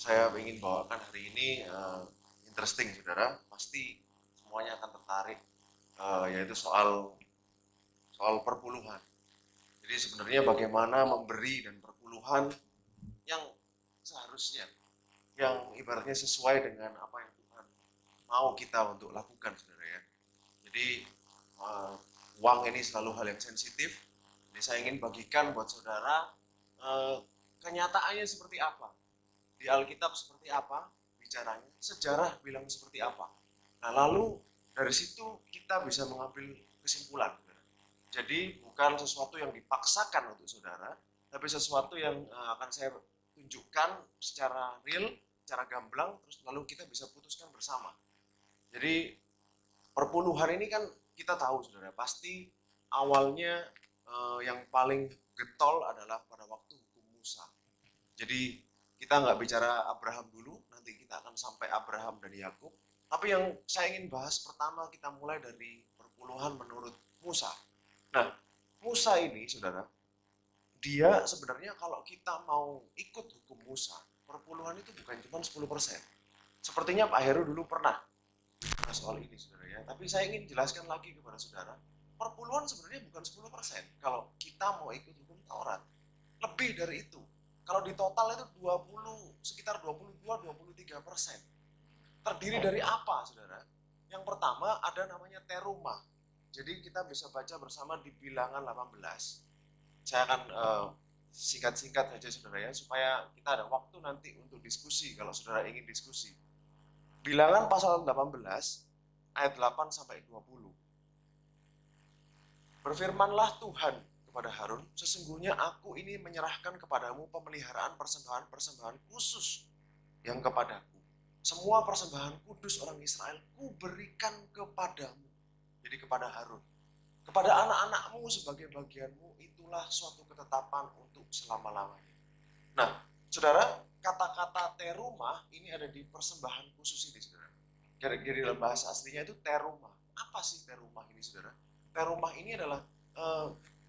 saya ingin bawakan hari ini interesting, saudara. Pasti semuanya akan tertarik, yaitu soal soal perpuluhan. Jadi sebenarnya bagaimana memberi dan perpuluhan yang seharusnya, yang ibaratnya sesuai dengan apa yang Tuhan mau kita untuk lakukan, saudara ya. Jadi uh, uang ini selalu hal yang sensitif. Jadi saya ingin bagikan buat saudara kenyataannya seperti apa. Di Alkitab seperti apa bicaranya, sejarah bilang seperti apa. Nah lalu dari situ kita bisa mengambil kesimpulan. Jadi bukan sesuatu yang dipaksakan untuk saudara, tapi sesuatu yang akan saya tunjukkan secara real, secara gamblang, terus lalu kita bisa putuskan bersama. Jadi perpuluhan ini kan kita tahu saudara, pasti awalnya yang paling getol adalah pada waktu hukum Musa. Jadi kita nggak bicara Abraham dulu, nanti kita akan sampai Abraham dan Yakub. Tapi yang saya ingin bahas pertama kita mulai dari perpuluhan menurut Musa. Nah, Musa ini saudara, dia sebenarnya kalau kita mau ikut hukum Musa, perpuluhan itu bukan cuma 10%. Sepertinya Pak Heru dulu pernah soal ini saudara ya. Tapi saya ingin jelaskan lagi kepada saudara, perpuluhan sebenarnya bukan 10% kalau kita mau ikut hukum Taurat. Lebih dari itu. Kalau di total itu 20, sekitar 22-23%. Terdiri dari apa saudara? Yang pertama ada namanya teruma. Jadi kita bisa baca bersama di bilangan 18. Saya akan singkat-singkat saja saudara ya, supaya kita ada waktu nanti untuk diskusi kalau saudara ingin diskusi. Bilangan pasal 18 ayat 8 sampai 20. Berfirmanlah Tuhan kepada Harun, sesungguhnya aku ini menyerahkan kepadamu pemeliharaan persembahan-persembahan khusus yang kepadaku. Semua persembahan kudus orang Israel kuberikan kepadamu. Jadi kepada Harun. Kepada anak-anakmu sebagai bagianmu, itulah suatu ketetapan untuk selama-lamanya. Nah, saudara, kata-kata terumah ini ada di persembahan khusus ini, saudara. Jadi dalam bahasa aslinya itu terumah. Apa sih terumah ini, saudara? Terumah ini adalah,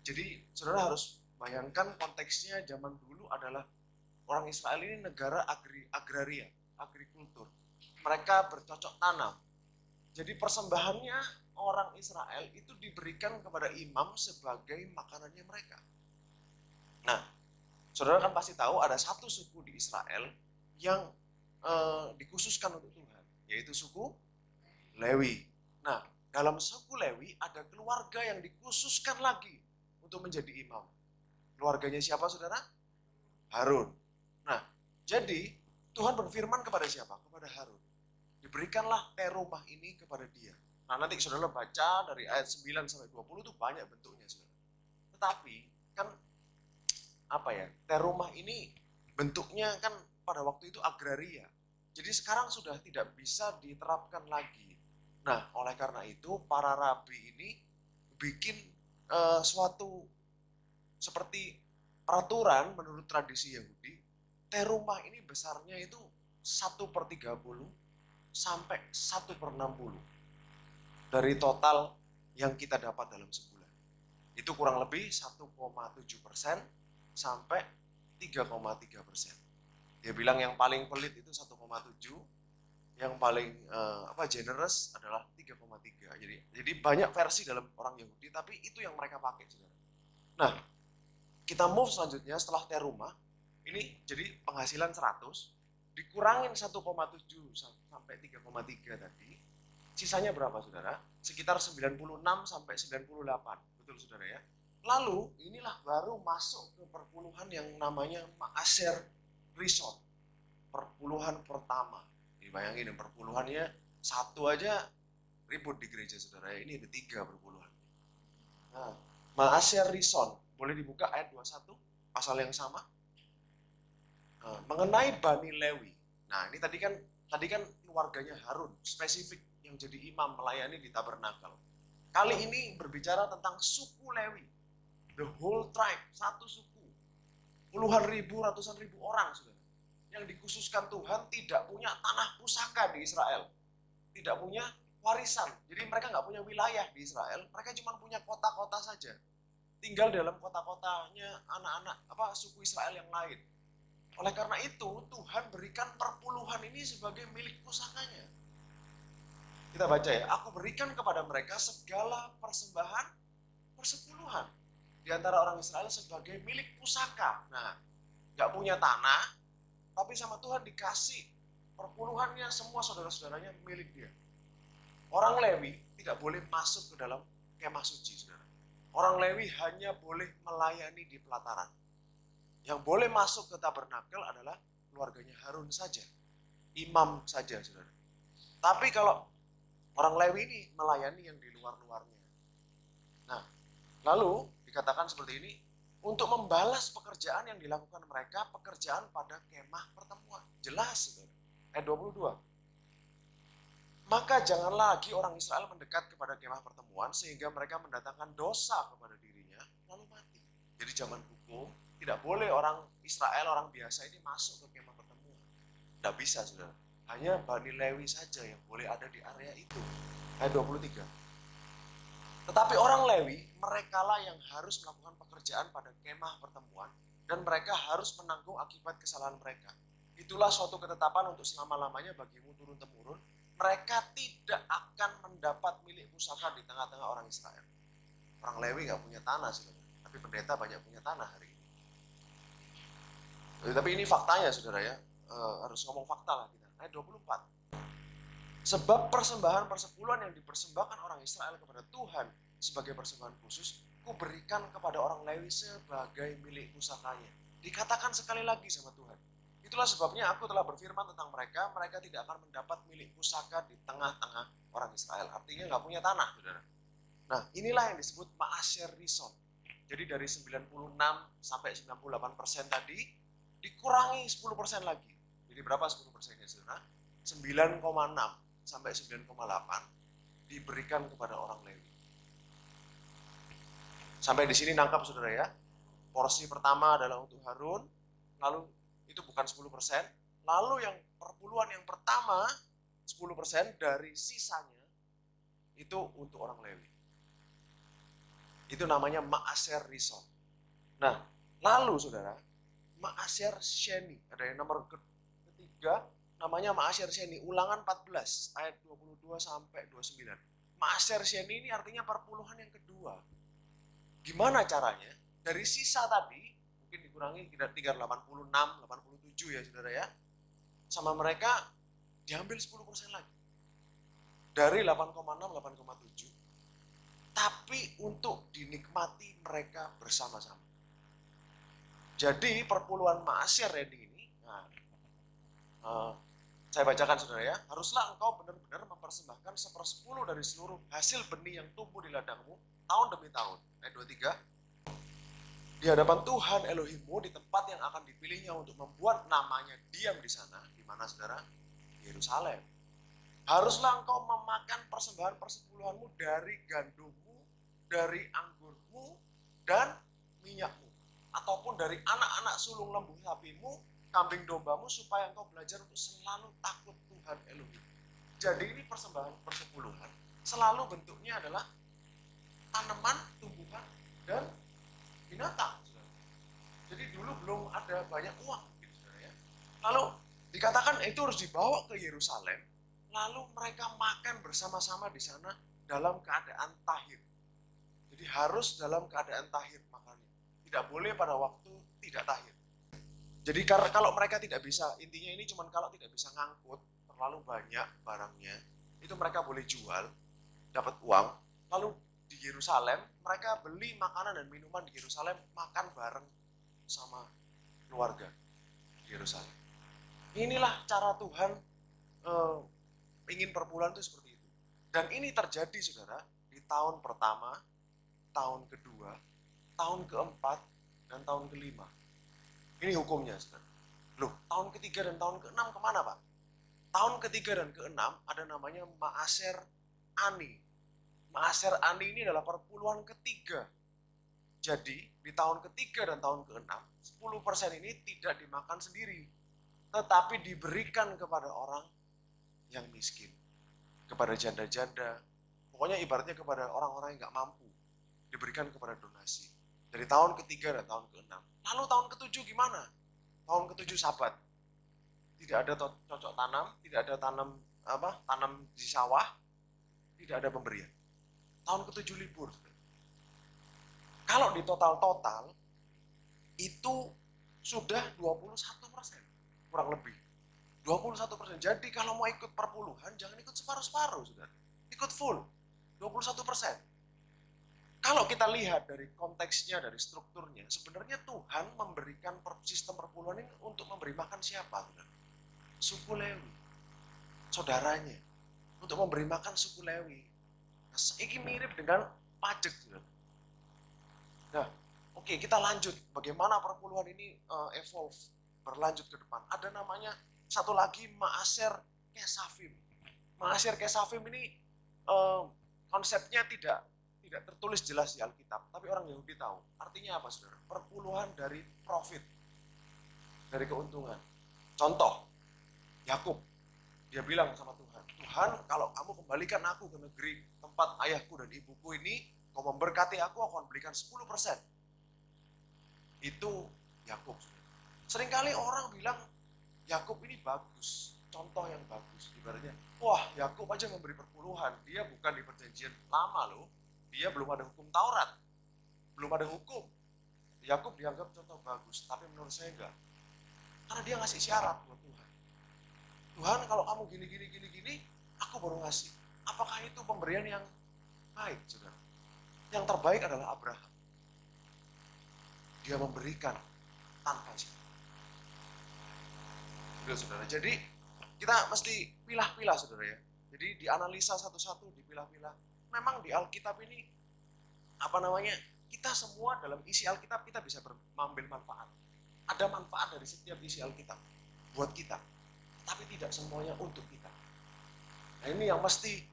jadi saudara harus bayangkan konteksnya zaman dulu adalah orang Israel ini negara agraria, agrikultur. Mereka bercocok tanam. Jadi persembahannya orang Israel itu diberikan kepada imam sebagai makanannya mereka. Nah, saudara kan pasti tahu ada satu suku di Israel yang dikhususkan untuk Tuhan, yaitu suku Lewi. Nah, dalam suku Lewi ada keluarga yang dikhususkan lagi untuk menjadi imam. Keluarganya siapa saudara? Harun. Nah, jadi Tuhan berfirman kepada siapa? Kepada Harun. Diberikanlah terumah ini kepada dia. Nah, nanti saudara baca dari ayat 9 sampai 20 itu banyak bentuknya saudara. Tetapi kan apa ya? Terumah ini bentuknya kan pada waktu itu agraria. Jadi sekarang sudah tidak bisa diterapkan lagi. Nah, oleh karena itu para rabi ini bikin suatu seperti peraturan menurut tradisi Yahudi, terumah ini besarnya itu 1/30 sampai 1/60 dari total yang kita dapat dalam sebulan. Itu kurang lebih 1,7% sampai 3,3%. Dia bilang yang paling pelit itu 1,7, yang paling generous adalah 3,3. Jadi banyak versi dalam orang Yahudi, tapi itu yang mereka pakai. Nah, kita move selanjutnya setelah terumah, ini jadi penghasilan 100, dikurangin 1,7 sampai 3,3 tadi, sisanya berapa saudara? Sekitar 96 sampai 98, betul saudara ya? Lalu inilah baru masuk ke perpuluhan yang namanya Maaser Rishon, perpuluhan pertama. Dibayangin perpuluhannya satu aja ribut di gereja saudara ya, ini ada 3 perpuluhan. Nah, Maaser Rishon, boleh dibuka ayat 21, pasal yang sama. Mengenai Bani Lewi. Nah, ini tadi kan keluarganya Harun, spesifik yang jadi imam melayani di tabernakel. Kali ini berbicara tentang suku Lewi. The whole tribe, satu suku. Puluhan ribu, ratusan ribu orang, saudara. Yang dikhususkan Tuhan tidak punya tanah pusaka di Israel. Tidak punya warisan. Jadi mereka nggak punya wilayah di Israel, mereka cuma punya kota-kota saja. Tinggal dalam kota-kotanya anak-anak suku Israel yang lain. Oleh karena itu, Tuhan berikan perpuluhan ini sebagai milik pusakanya. Kita baca ya, aku berikan kepada mereka segala persembahan persepuluhan di antara orang Israel sebagai milik pusaka. Nah, nggak punya tanah, tapi sama Tuhan dikasih perpuluhannya semua saudara-saudaranya milik dia. Orang Lewi tidak boleh masuk ke dalam kemah suci, saudara. Orang Lewi hanya boleh melayani di pelataran. Yang boleh masuk ke tabernakel adalah keluarganya Harun saja, imam saja, saudara. Tapi kalau orang Lewi ini melayani yang di luar-luarnya. Nah, lalu dikatakan seperti ini, untuk membalas pekerjaan yang dilakukan mereka, pekerjaan pada kemah pertemuan. Jelas, saudara. Ayat 22. Maka janganlah lagi orang Israel mendekat kepada kemah pertemuan sehingga mereka mendatangkan dosa kepada dirinya lalu mati. Jadi zaman hukum tidak boleh orang Israel, orang biasa ini masuk ke kemah pertemuan. Tidak bisa, saudara. Hanya Bani Lewi saja yang boleh ada di area itu. Ayat 23. Tetapi orang Lewi, merekalah yang harus melakukan pekerjaan pada kemah pertemuan dan mereka harus menanggung akibat kesalahan mereka. Itulah suatu ketetapan untuk selama-lamanya bagimu turun-temurun. Mereka tidak akan mendapat milik pusaka di tengah-tengah orang Israel. Orang Lewi nggak punya tanah, saudara. Tapi pendeta banyak punya tanah hari ini. Tapi ini faktanya, saudara ya. Harus ngomong fakta lah kita. Ayat 24. Sebab persembahan persepuluhan yang dipersembahkan orang Israel kepada Tuhan sebagai persembahan khusus, ku berikan kepada orang Lewi sebagai milik pusakanya. Dikatakan sekali lagi sama Tuhan. Itulah sebabnya aku telah berfirman tentang mereka, mereka tidak akan mendapat milik pusaka di tengah-tengah orang Israel. Artinya nggak punya tanah, saudara. Nah, inilah yang disebut Ma'asyer Rison. Jadi dari 96 sampai 98% tadi, dikurangi 10% lagi. Jadi berapa 10%-nya, saudara? 9,6 sampai 9,8 diberikan kepada orang Lewi. Sampai di sini nangkap, saudara ya. Porsi pertama adalah untuk Harun, lalu itu bukan 10%, lalu yang perpuluhan yang pertama 10% dari sisanya itu untuk orang Lewi. Itu namanya Ma'asyer Rison. Nah, lalu saudara, Ma'asyer Sheni, ada yang nomor ketiga, namanya Ma'asyer Sheni, Ulangan 14 ayat 22 sampai 29. Ma'asyer Sheni ini artinya perpuluhan yang kedua. Gimana caranya? Dari sisa tadi mungkin dikurangi kira-kira 86, 87 ya saudara ya. Sama mereka diambil 10% lagi. Dari 8,6, 8,7. Tapi untuk dinikmati mereka bersama-sama. Jadi perpuluhan Ma'asyer ini, saya bacakan saudara ya, haruslah engkau benar-benar mempersembahkan 1/10 dari seluruh hasil benih yang tumbuh di ladangmu tahun demi tahun. Ayat 23. Di hadapan Tuhan Elohimmu di tempat yang akan dipilihnya untuk membuat namanya diam di sana, di mana saudara? Yerusalem. Haruslah engkau memakan persembahan persepuluhanmu dari gandummu, dari anggurmu, dan minyakmu. Ataupun dari anak-anak sulung lembu sapimu, kambing dombamu, supaya engkau belajar untuk selalu takut Tuhan Elohim. Jadi ini persembahan persepuluhan, selalu bentuknya adalah tanaman, tumbuhan, dan binatang. Jadi dulu belum ada banyak uang, gitu, ya. Lalu dikatakan itu harus dibawa ke Yerusalem, lalu mereka makan bersama-sama di sana dalam keadaan tahir. Jadi harus dalam keadaan tahir makannya. Tidak boleh pada waktu tidak tahir. Jadi kalau mereka tidak bisa, intinya ini cuma kalau tidak bisa ngangkut terlalu banyak barangnya, itu mereka boleh jual, dapat uang, lalu di Yerusalem mereka beli makanan dan minuman di Yerusalem, makan bareng sama keluarga di Yerusalem. Inilah cara Tuhan ingin perpuluhan itu seperti itu. Dan ini terjadi saudara di tahun pertama, tahun kedua, tahun keempat, dan tahun kelima. Ini hukumnya saudara. Loh, tahun ketiga dan tahun keenam kemana Pak? Tahun ketiga dan keenam ada namanya Ma'asyer Ani. Ma'asyer Ani ini adalah perpuluhan ketiga. Jadi di tahun ketiga dan tahun keenam, 10% ini tidak dimakan sendiri, tetapi diberikan kepada orang yang miskin, kepada janda-janda, pokoknya ibaratnya kepada orang-orang yang nggak mampu, diberikan kepada donasi. Dari tahun ketiga dan tahun keenam. Lalu tahun ketujuh gimana? tahun ke-7 Sabat. Tidak ada cocok tanam, tidak ada tanam di sawah, tidak ada pemberian. Tahun ke-7 libur. Kalau di total itu sudah 21%, kurang lebih 21%. Jadi kalau mau ikut perpuluhan, jangan ikut separuh-separuh, sudah. Ikut full 21%. Kalau kita lihat dari konteksnya, dari strukturnya, sebenarnya Tuhan memberikan sistem perpuluhan ini untuk memberi makan siapa? Suku Lewi, saudaranya, untuk memberi makan suku Lewi. Nah, ini mirip dengan pajak. Nah, oke, kita lanjut. Bagaimana perpuluhan ini evolve, berlanjut ke depan. Ada namanya satu lagi Maaser Kesafim. Maaser Kesafim ini konsepnya tidak tertulis jelas di Alkitab, tapi orang Yahudi tahu. Artinya apa, saudara? Perpuluhan dari profit, dari keuntungan. Contoh, Yakub, dia bilang sama Tuhan, Tuhan, kalau kamu kembalikan aku ke negeri tempat ayahku dan ibuku ini, kau memberkati aku akan berikan 10%. Itu Yakub. Seringkali orang bilang Yakub ini bagus, contoh yang bagus. Ibaratnya, wah, Yakub aja memberi perpuluhan, dia bukan di perjanjian lama loh. Dia belum ada hukum Taurat, belum ada hukum. Yakub dianggap contoh bagus, tapi menurut saya enggak. Karena dia ngasih syarat buat Tuhan. Tuhan, kalau kamu gini, aku baru ngasih. Apakah itu pemberian yang baik, saudara? Yang terbaik adalah Abraham. Dia memberikan tanpa syarat. Saudara. Jadi kita mesti pilah-pilah, saudara ya. Jadi dianalisa satu-satu, dipilah-pilah. Memang di Alkitab ini kita semua dalam isi Alkitab kita bisa mengambil manfaat. Ada manfaat dari setiap isi Alkitab buat kita, tapi tidak semuanya untuk kita. Nah, ini yang mesti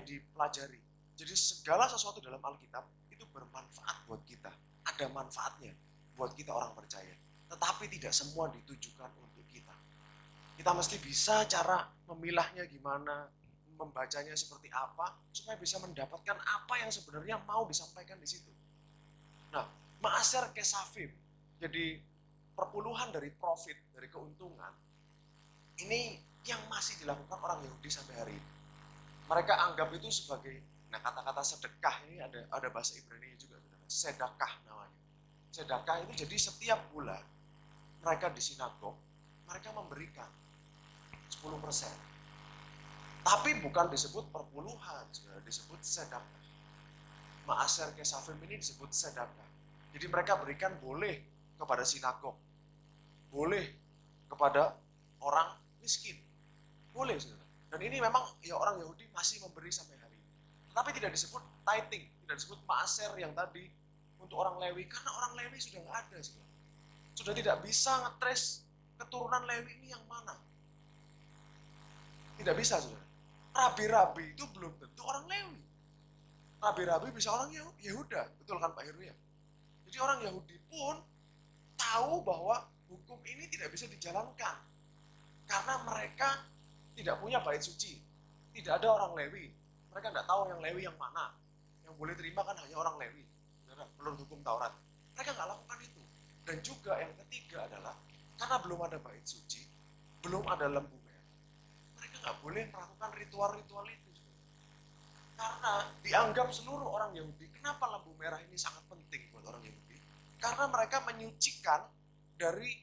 dipelajari. Jadi segala sesuatu dalam Alkitab itu bermanfaat buat kita, ada manfaatnya buat kita orang percaya, tetapi tidak semua ditujukan untuk kita. Kita mesti bisa cara memilahnya gimana, membacanya seperti apa, supaya bisa mendapatkan apa yang sebenarnya mau disampaikan di situ. Nah, Maaser Kesafim, jadi perpuluhan dari profit, dari keuntungan, ini yang masih dilakukan orang Yahudi sampai hari ini. Mereka anggap itu sebagai, nah kata-kata sedekah ini ada bahasa Ibrani juga, sedekah namanya. Sedekah itu jadi setiap bulan mereka di sinagog, mereka memberikan 10%. Tapi bukan disebut perpuluhan, disebut sedekah. Maaser Kesafim ini disebut sedekah. Jadi mereka berikan boleh kepada sinagog, boleh kepada orang miskin, boleh, saudara. Dan ini memang ya orang Yahudi masih memberi sampai hari ini. Tapi tidak disebut tithing, tidak disebut maaser yang tadi untuk orang Lewi, karena orang Lewi sudah nggak ada, saudara. Sudah tidak bisa ngetrace keturunan Lewi ini yang mana. Tidak bisa, saudara. Rabi-rabi itu belum tentu orang Lewi. Rabi-rabi bisa orang Yehuda, betul kan Pak Heru ya? Jadi orang Yahudi pun tahu bahwa hukum ini tidak bisa dijalankan karena mereka tidak punya bait suci, tidak ada orang Lewi. Mereka tidak tahu yang Lewi yang mana, yang boleh terima kan hanya orang Lewi, menurut hukum Taurat. Mereka nggak lakukan itu. Dan juga yang ketiga adalah karena belum ada bait suci, belum ada lembu merah, mereka nggak boleh melakukan ritual-ritual itu. Karena dianggap seluruh orang Yahudi, kenapa lembu merah ini sangat penting buat orang Yahudi? Karena mereka menyucikan dari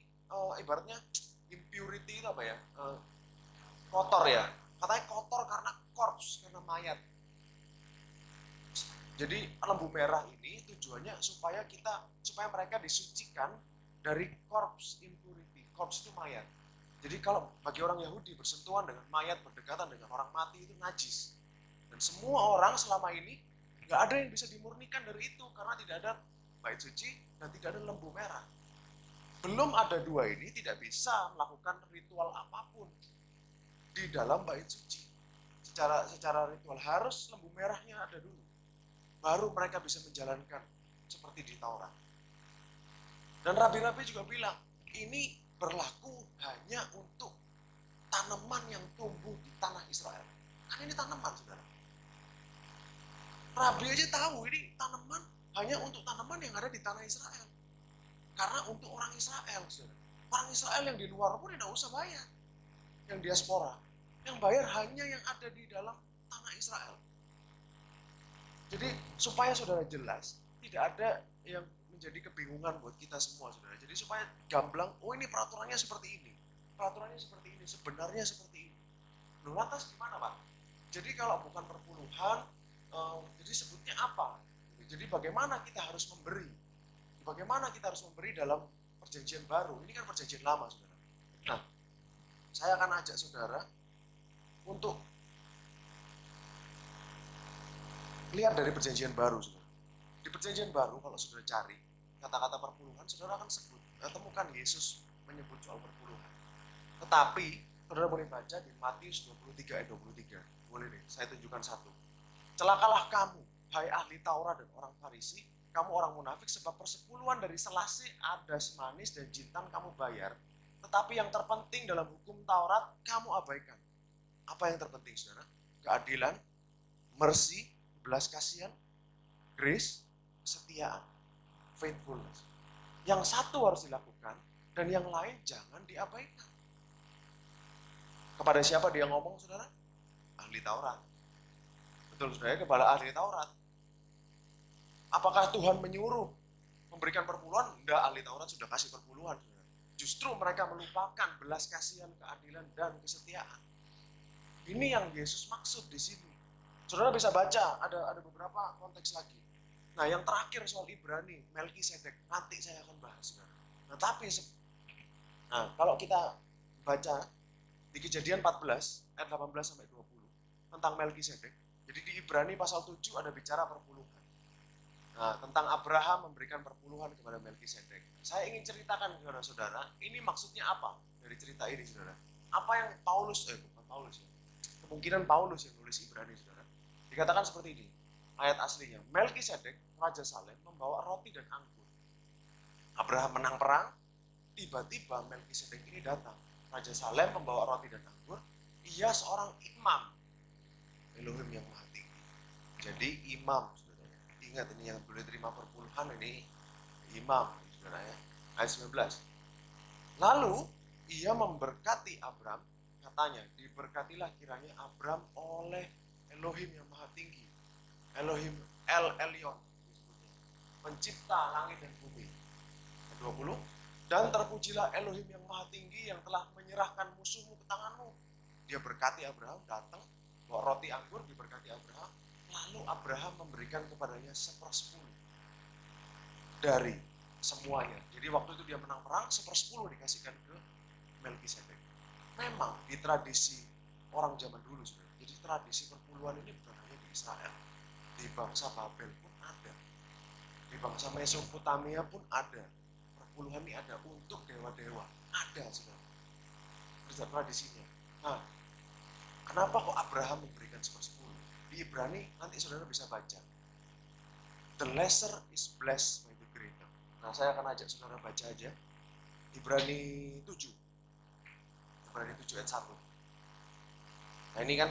ibaratnya impurity itu apa ya? Kotor ya. Katanya kotor karena corpse, karena mayat. Jadi lembu merah ini tujuannya supaya mereka disucikan dari corpse impurity. Corpse itu mayat. Jadi kalau bagi orang Yahudi bersentuhan dengan mayat, berdekatan dengan orang mati itu najis. Dan semua orang selama ini nggak ada yang bisa dimurnikan dari itu karena tidak ada bait suci dan tidak ada lembu merah. Belum ada dua ini tidak bisa melakukan ritual apapun di dalam bait suci. Secara ritual harus lembu merahnya ada dulu. Baru mereka bisa menjalankan seperti di Taurat. Dan rabi-rabi juga bilang, ini berlaku hanya untuk tanaman yang tumbuh di tanah Israel. Kan ini tanaman, saudara. Rabi aja tahu ini tanaman hanya untuk tanaman yang ada di tanah Israel. Karena untuk orang Israel, saudara. Orang Israel yang di luar pun tidak usah bayar. Yang diaspora. Yang bayar hanya yang ada di dalam tanah Israel. Jadi supaya saudara jelas, tidak ada yang menjadi kebingungan buat kita semua, saudara. Jadi supaya gamblang, oh ini peraturannya seperti ini. Peraturannya seperti ini, sebenarnya seperti ini. Loh, lantas gimana, Pak? Jadi kalau bukan perpuluhan, jadi sebutnya apa? Jadi bagaimana kita harus memberi? Bagaimana kita harus memberi dalam perjanjian baru? Ini kan perjanjian lama, saudara. Nah, saya akan ajak saudara untuk lihat dari perjanjian baru, saudara. Di perjanjian baru, kalau saudara cari kata-kata perpuluhan, saudara akan temukan Yesus menyebut soal perpuluhan. Tetapi, saudara boleh baca di Matius 23 ayat 23. Boleh deh, saya tunjukkan satu. Celakalah kamu, hai ahli Taurat dan orang Farisi, kamu orang munafik, sebab persepuluhan dari selasi, adas, manis, dan jintan kamu bayar. Tetapi yang terpenting dalam hukum Taurat, kamu abaikan. Apa yang terpenting, saudara? Keadilan, mercy, belas kasihan, grace, kesetiaan, faithfulness. Yang satu harus dilakukan, dan yang lain jangan diabaikan. Kepada siapa dia ngomong, saudara? Ahli Taurat. Betul, saudara, kepada ahli Taurat. Apakah Tuhan menyuruh memberikan perpuluhan? Enggak, ahli Taurat sudah kasih perpuluhan, saudara. Justru mereka melupakan belas kasihan, keadilan, dan kesetiaan. Ini yang Yesus maksud di sini. Saudara bisa baca, ada beberapa konteks lagi. Nah, yang terakhir soal Ibrani, Melkisedek, nanti saya akan bahas, saudara. Kalau kita baca di Kejadian 14 ayat 18 sampai 20 tentang Melkisedek, jadi di Ibrani pasal 7 ada bicara perpuluhan. Nah, tentang Abraham memberikan perpuluhan kepada Melkisedek. Saya ingin ceritakan kepada saudara, ini maksudnya apa dari cerita ini, saudara? Apa yang bukan Paulus ya, kemungkinan Paulus yang nulis Ibrani, saudara. Dikatakan seperti ini, ayat aslinya, Melkisedek, Raja Salem, membawa roti dan anggur. Abraham menang perang, tiba-tiba Melkisedek ini datang. Raja Salem membawa roti dan anggur, ia seorang imam, Elohim yang Maha Tinggi. Jadi imam, saudara. Ingat, ini yang boleh terima perpuluhan, ini imam, saudara ya. Ayat 19. Lalu, ia memberkati Abraham, katanya, diberkatilah kiranya Abraham oleh Elohim yang Maha Tinggi, Elohim El Elyon, pencipta langit dan bumi. 20. Dan terpujilah Elohim yang Maha Tinggi yang telah menyerahkan musuhmu ke tanganmu. Dia berkati Abraham, datang bawa roti anggur, diberkati Abraham. Lalu Abraham memberikan kepadanya 1/10 dari semuanya. Jadi waktu itu dia menang perang, 1/10 dikasihkan ke Melkisedek. Memang di tradisi orang zaman dulu, saudara. Jadi tradisi perpuluhan ini bukan hanya di Israel, di bangsa Babel pun ada, di bangsa Mesopotamia pun ada. Perpuluhan ini ada untuk dewa-dewa, ada, saudara. Tradisinya. Nah, kenapa kok Abraham memberikan 1/10? Di Ibrani nanti saudara bisa baca. The lesser is blessed by the greater. Nah, saya akan ajak saudara baca aja. Ibrani 7. Ibrani 7 ayat 1. Nah, ini kan,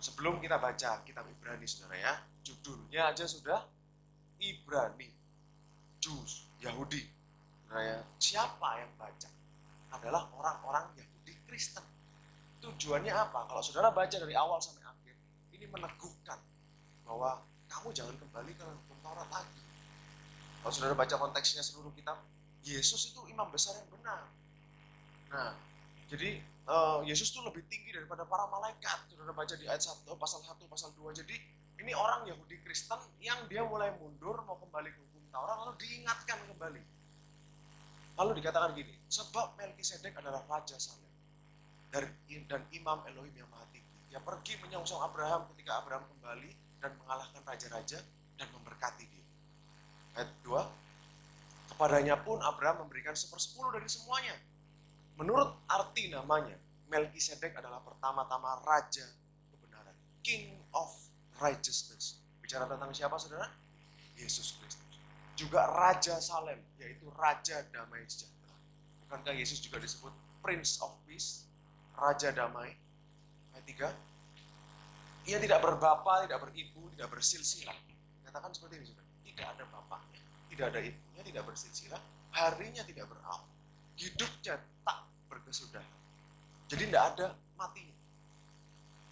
sebelum kita baca kitab Ibrani, saudara ya, judulnya aja sudah Ibrani, Jews, Yahudi. Saudara ya, siapa yang baca? Adalah orang-orang Yahudi Kristen. Tujuannya apa? Kalau saudara baca dari awal sampai akhir, ini meneguhkan bahwa kamu jangan kembali ke hukum Taurat lagi. Kalau saudara baca konteksnya seluruh kitab, Yesus itu imam besar yang benar. Nah, jadi Yesus itu lebih tinggi daripada para malaikat. Saudara baca di ayat 1, pasal 1, pasal 2. Jadi ini orang Yahudi Kristen yang dia mulai mundur, mau kembali ke hukum Taurat, lalu diingatkan kembali. Lalu dikatakan gini, sebab Melkisedek adalah Raja Salem dan imam Elohim yang Maha Tinggi. Dia pergi menyongsong Abraham ketika Abraham kembali dan mengalahkan raja-raja dan memberkati dia. Ayat 2, kepadanya pun Abraham memberikan 1/10 dari semuanya. Menurut arti namanya, Melkisedek adalah pertama-tama Raja Kebenaran, King of Righteousness. Bicara tentang siapa, saudara? Yesus Kristus. Juga Raja Salem, yaitu Raja Damai Sejahtera. Bukankah Yesus juga disebut Prince of Peace, Raja Damai? Ayat 3, ia tidak berbapa, tidak beribu, tidak bersilsilah. Katakan seperti ini, saudara. Tidak ada bapaknya, tidak ada ibunya, tidak bersilsilah, harinya tidak berawal, hidupnya tak berkesudahan. Jadi tidak ada matinya.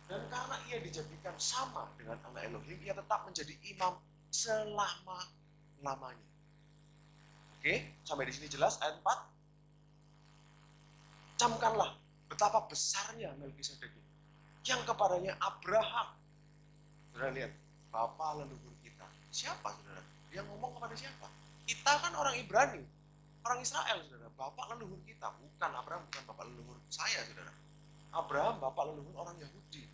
Dan karena ia dijadikan sama dengan anak Elohim, ia tetap menjadi imam selama-lamanya. Oke, sampai di sini jelas ayat 4. Camkanlah betapa besarnya Melkisedek ini, yang kepadanya Abraham. Saudara lihat, Bapa leluhur kita. Siapa saudara? Dia ngomong kepada siapa? Kita kan orang Ibrani, orang Israel saudara. Bapak leluhur kita, bukan Abraham, bukan bapak leluhur saya saudara. Abraham bapak leluhur orang Yahudi.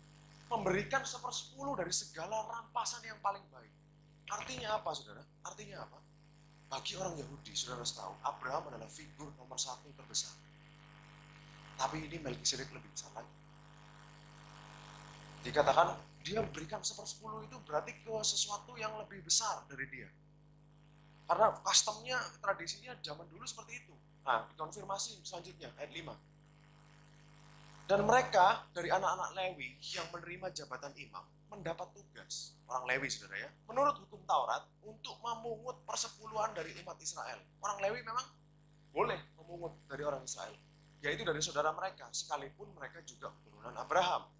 Memberikan 1/10 dari segala rampasan yang paling baik. Artinya apa saudara? Artinya apa? Bagi orang Yahudi, saudara harus tahu, Abraham adalah figur nomor 1 terbesar. Tapi ini Melkisedek lebih besar lagi. Dikatakan dia berikan 1/10 itu berarti ke sesuatu yang lebih besar dari dia. Karena customnya, tradisinya zaman dulu seperti itu. Nah, dikonfirmasi selanjutnya, ayat 5. Dan mereka dari anak-anak Lewi yang menerima jabatan imam mendapat tugas, orang Lewi saudara ya, menurut hukum Taurat untuk memungut persepuluhan dari umat Israel. Orang Lewi memang boleh memungut dari orang Israel, yaitu dari saudara mereka, sekalipun mereka juga keturunan Abraham.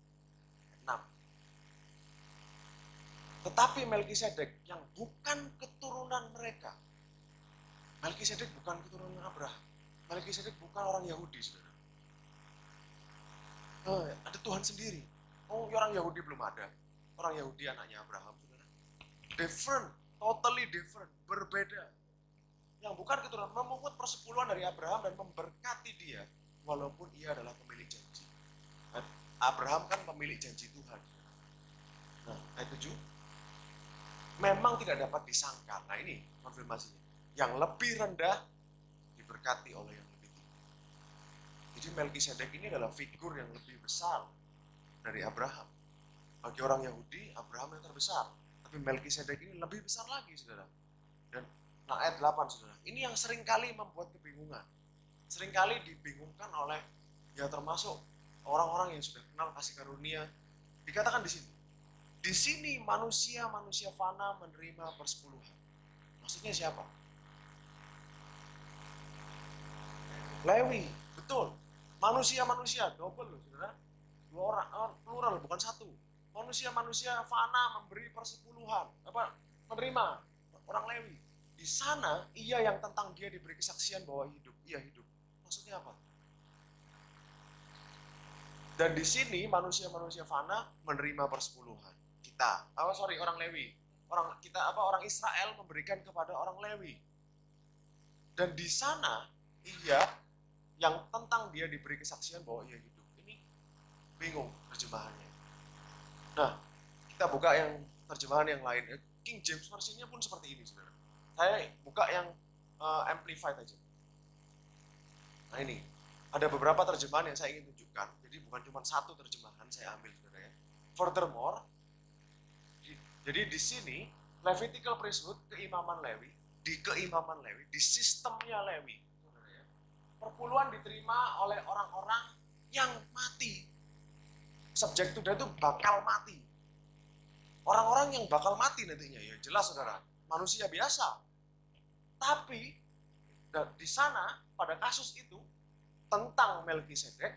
6. Tetapi Melkisedek yang bukan keturunan mereka, Melkisedek bukan keturunan Abraham, Melkisedek bukan orang Yahudi saudara. Ada Tuhan sendiri. Oh, orang Yahudi belum ada. Orang Yahudi anaknya Abraham, saudara. Different, totally different, berbeda. Yang bukan keturunan memungut persepuluhan dari Abraham dan memberkati dia, walaupun ia adalah pemilik janji. Abraham kan pemilik janji Tuhan. Nah, ayat 7. Memang tidak dapat disangka. Nah, ini konfirmasinya. Yang lebih rendah diberkati oleh yang lebih tinggi. Jadi Melkisedek ini adalah figur yang lebih besar dari Abraham. Bagi orang Yahudi, Abraham yang terbesar. Tapi Melkisedek ini lebih besar lagi, saudara. Dan nah, ayat 8, saudara. Ini yang seringkali membuat kebingungan. Seringkali dibingungkan oleh, ya termasuk orang-orang yang sudah kenal kasih karunia. Dikatakan di sini. Di sini manusia-manusia fana menerima persepuluhan. Maksudnya siapa? Lewi, betul. Manusia-manusia, double loh, saudara. 2 orang, plural, bukan 1. Manusia-manusia fana memberi persepuluhan, menerima orang Lewi. Di sana, ia yang tentang dia diberi kesaksian bahwa hidup, ia hidup. Maksudnya apa? Dan di sini manusia-manusia fana menerima persepuluhan. Orang Lewi. Orang Israel memberikan kepada orang Lewi. Dan di sana, ia yang tentang dia diberi kesaksian bahwa ia hidup. Ini bingung terjemahannya. Nah, kita buka yang terjemahan yang lain. King James versinya pun seperti ini, saudara. Saya buka yang amplified aja. Nah ini, ada beberapa terjemahan yang saya ingin tunjukkan. Jadi bukan cuma satu terjemahan saya ambil, saudara ya. Furthermore, jadi di sini Levitical priesthood, keimaman Lewi, di sistemnya Lewi, saudara ya. Perpuluhan diterima oleh orang-orang yang mati. Subject to death itu bakal mati. Orang-orang yang bakal mati nantinya, ya jelas saudara, manusia biasa. Tapi di sana pada kasus itu tentang Melkisedek,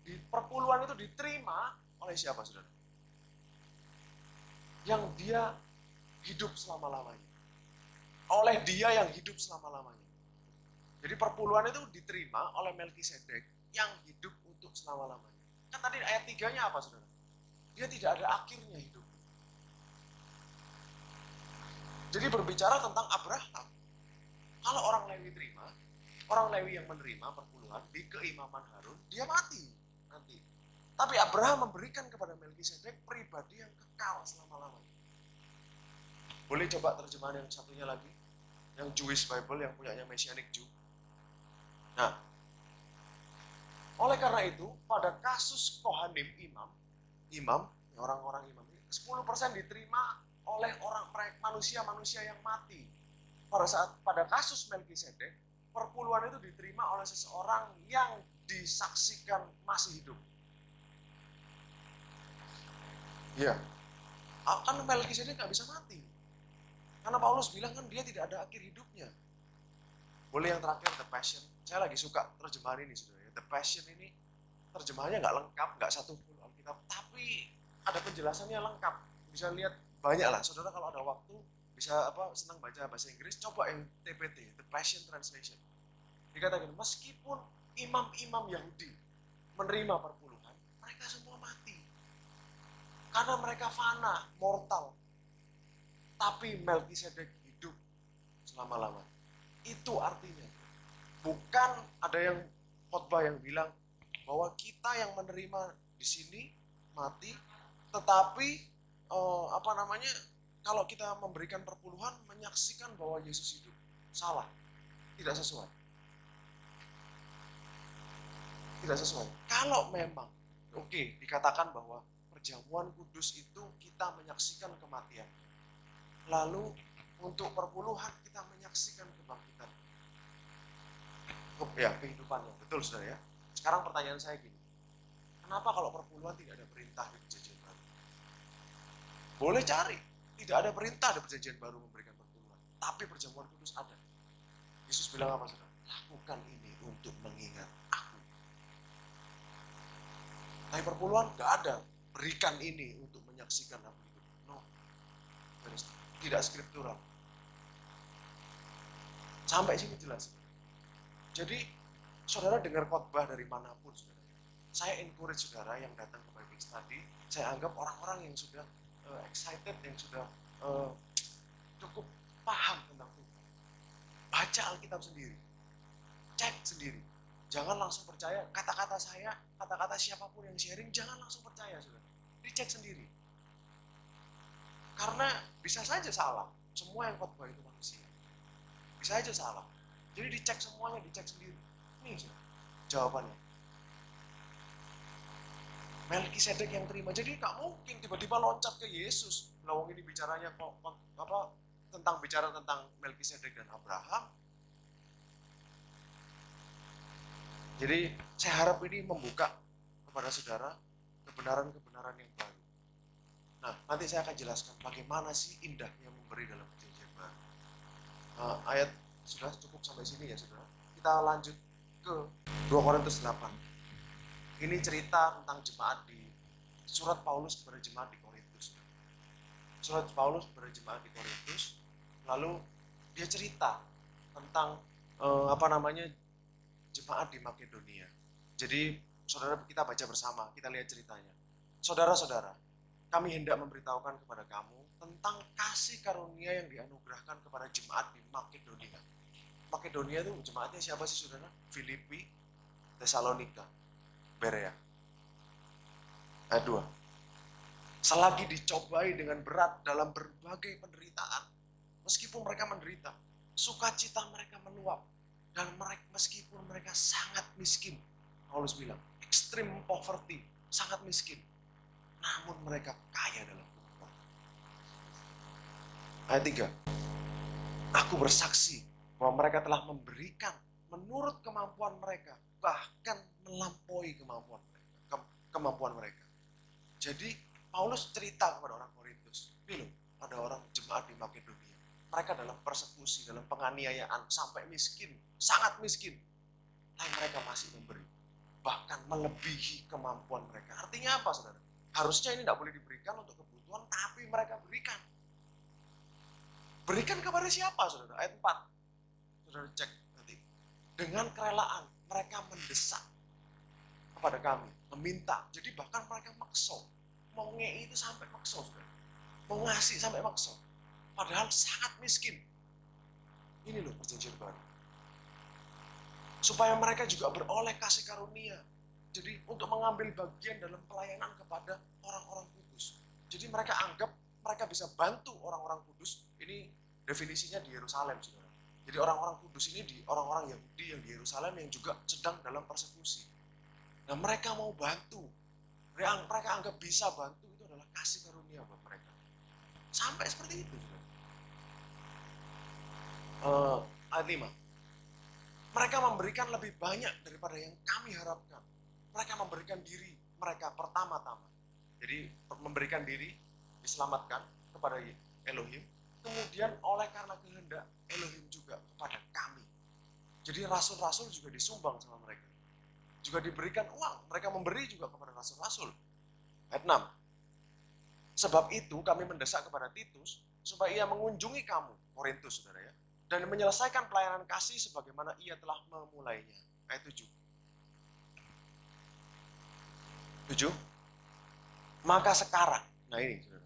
di perpuluhan itu diterima oleh siapa saudara? Yang dia hidup selama-lamanya. Oleh dia yang hidup selama-lamanya. Jadi perpuluhan itu diterima oleh Melkisedek yang hidup untuk selama-lamanya. Kan tadi ayat 3-nya apa saudara? Dia tidak ada akhirnya hidup. Jadi berbicara tentang Abraham. Kalau orang Lewi terima, orang Lewi yang menerima perpuluhan di keimaman Harun, dia mati nanti. Tapi Abraham memberikan kepada Melkisedek pribadi yang kekal selama-lamanya. Boleh coba terjemahan yang satunya lagi? Yang Jewish Bible, yang punyanya Messianic Jew. Nah, oleh karena itu, pada kasus Kohanim imam, orang-orang imam ini, 10% diterima oleh manusia-manusia yang mati. Pada kasus Melkisedek, perpuluhan itu diterima oleh seseorang yang disaksikan masih hidup. Ya, kan Melkisedek nggak bisa mati. Karena Paulus bilang kan dia tidak ada akhir hidupnya. Boleh yang terakhir, The Passion. Saya lagi suka terjemahan ini, saudara. The Passion ini terjemahannya nggak lengkap, nggak satu full Alkitab, tapi ada penjelasannya lengkap. Bisa lihat banyak lah, saudara kalau ada waktu bisa senang baca bahasa Inggris, coba yang TPT, The Passion Translation. Dikatakan meskipun imam-imam Yahudi menerima perpuluhan, mereka semua mati. Karena mereka fana, mortal. Tapi Melkisedek hidup selama-lamanya. Itu artinya. Bukan ada yang khotbah yang bilang bahwa kita yang menerima di sini mati, tetapi kalau kita memberikan perpuluhan menyaksikan bahwa Yesus hidup. Salah, tidak sesuai. Tidak sesuai. Kalau memang dikatakan bahwa perjamuan kudus itu kita menyaksikan kematian. Lalu untuk perpuluhan kita menyaksikan kebangkitan. Kehidupannya. Betul, saudara ya. Sekarang pertanyaan saya gini. Kenapa kalau perpuluhan tidak ada perintah di perjanjian baru? Boleh cari. Tidak ada perintah di perjanjian baru memberikan perpuluhan. Tapi perjamuan kudus ada. Yesus bilang apa, saudara? Lakukan ini untuk mengingat aku. Tapi perpuluhan nggak ada. Berikan ini untuk menyaksikan aku hidup. No. Tidak skriptural. Sampai sini jelas. Jadi, saudara dengar khotbah dari manapun, saudara. Saya encourage saudara yang datang ke Bible Study, saya anggap orang-orang yang sudah excited, yang sudah cukup paham tentang Tuhan. Baca Alkitab sendiri. Cek sendiri. Jangan langsung percaya kata-kata saya, kata-kata siapapun yang sharing, jangan langsung percaya, saudara. Dicek sendiri. Karena bisa saja salah. Semua yang khotbah itu manusia. Bisa saja salah. Jadi dicek semuanya, dicek sendiri. Ini jawabannya. Melkisedek yang terima. Jadi nggak mungkin tiba-tiba loncat ke Yesus. Lawang ini bicaranya bicara tentang Melkisedek dan Abraham. Jadi saya harap ini membuka kepada saudara kebenaran-kebenaran yang baru. Nah, nanti saya akan jelaskan bagaimana sih indahnya memberi dalam perjanjian baru. Ayat sudah cukup sampai sini ya, saudara. Kita lanjut ke 2 Korintus 8. Ini cerita tentang jemaat di surat Paulus kepada jemaat di Korintus. Surat Paulus kepada jemaat di Korintus, lalu dia cerita tentang jemaat di Makedonia. Jadi, saudara, kita baca bersama, kita lihat ceritanya. Saudara-saudara, kami hendak memberitahukan kepada kamu tentang kasih karunia yang dianugerahkan kepada jemaat di Makedonia. Makedonia itu jemaatnya siapa sih, saudara? Filipi, Tesalonika, Berea. Ayat 2. Selagi dicobai dengan berat dalam berbagai penderitaan, meskipun mereka menderita, sukacita mereka meluap, dan meskipun mereka sangat miskin, Paulus bilang, extreme poverty, sangat miskin, namun mereka kaya dalam Tuhan. Ayat 3. Aku bersaksi bahwa mereka telah memberikan menurut kemampuan mereka, bahkan melampaui kemampuan mereka. Jadi Paulus cerita kepada orang Korintus, ada orang jemaat di Makedonia, mereka dalam persekusi, dalam penganiayaan, sampai miskin, sangat miskin, tapi mereka masih memberi, bahkan melebihi kemampuan mereka. Artinya apa, saudara? Harusnya ini tidak boleh diberikan untuk kebutuhan, tapi mereka berikan. Berikan kepada siapa, saudara? Ayat 4. Saudara cek nanti. Dengan kerelaan mereka mendesak kepada kami, meminta. Jadi bahkan mereka makso. Mau ngei itu sampai makso, saudara. Mau ngasih sampai makso. Padahal sangat miskin. Ini loh perjanjian baru. Supaya mereka juga beroleh kasih karunia. Jadi untuk mengambil bagian dalam pelayanan kepada orang-orang kudus. Jadi mereka anggap mereka bisa bantu orang-orang kudus. Ini definisinya di Yerusalem, saudara. Jadi orang-orang kudus ini orang-orang Yahudi yang di Yerusalem yang juga sedang dalam persekusi. Nah, mereka mau bantu. Mereka anggap bisa bantu, itu adalah kasih karunia buat mereka. Sampai seperti itu, saudara. Ayat 5. Mereka memberikan lebih banyak daripada yang kami harapkan. Mereka memberikan diri mereka pertama-tama. Jadi memberikan diri, diselamatkan kepada Elohim. kemudian oleh karena kehendak Elohim juga kepada kami. Jadi rasul-rasul juga disumbang sama mereka. Juga diberikan uang, mereka memberi juga kepada rasul-rasul. Ayat 6. Sebab itu kami mendesak kepada Titus supaya ia mengunjungi kamu, Korintus, saudara ya, dan menyelesaikan pelayanan kasih sebagaimana ia telah memulainya. Ayat 7. 7. Maka sekarang, nah ini saudara,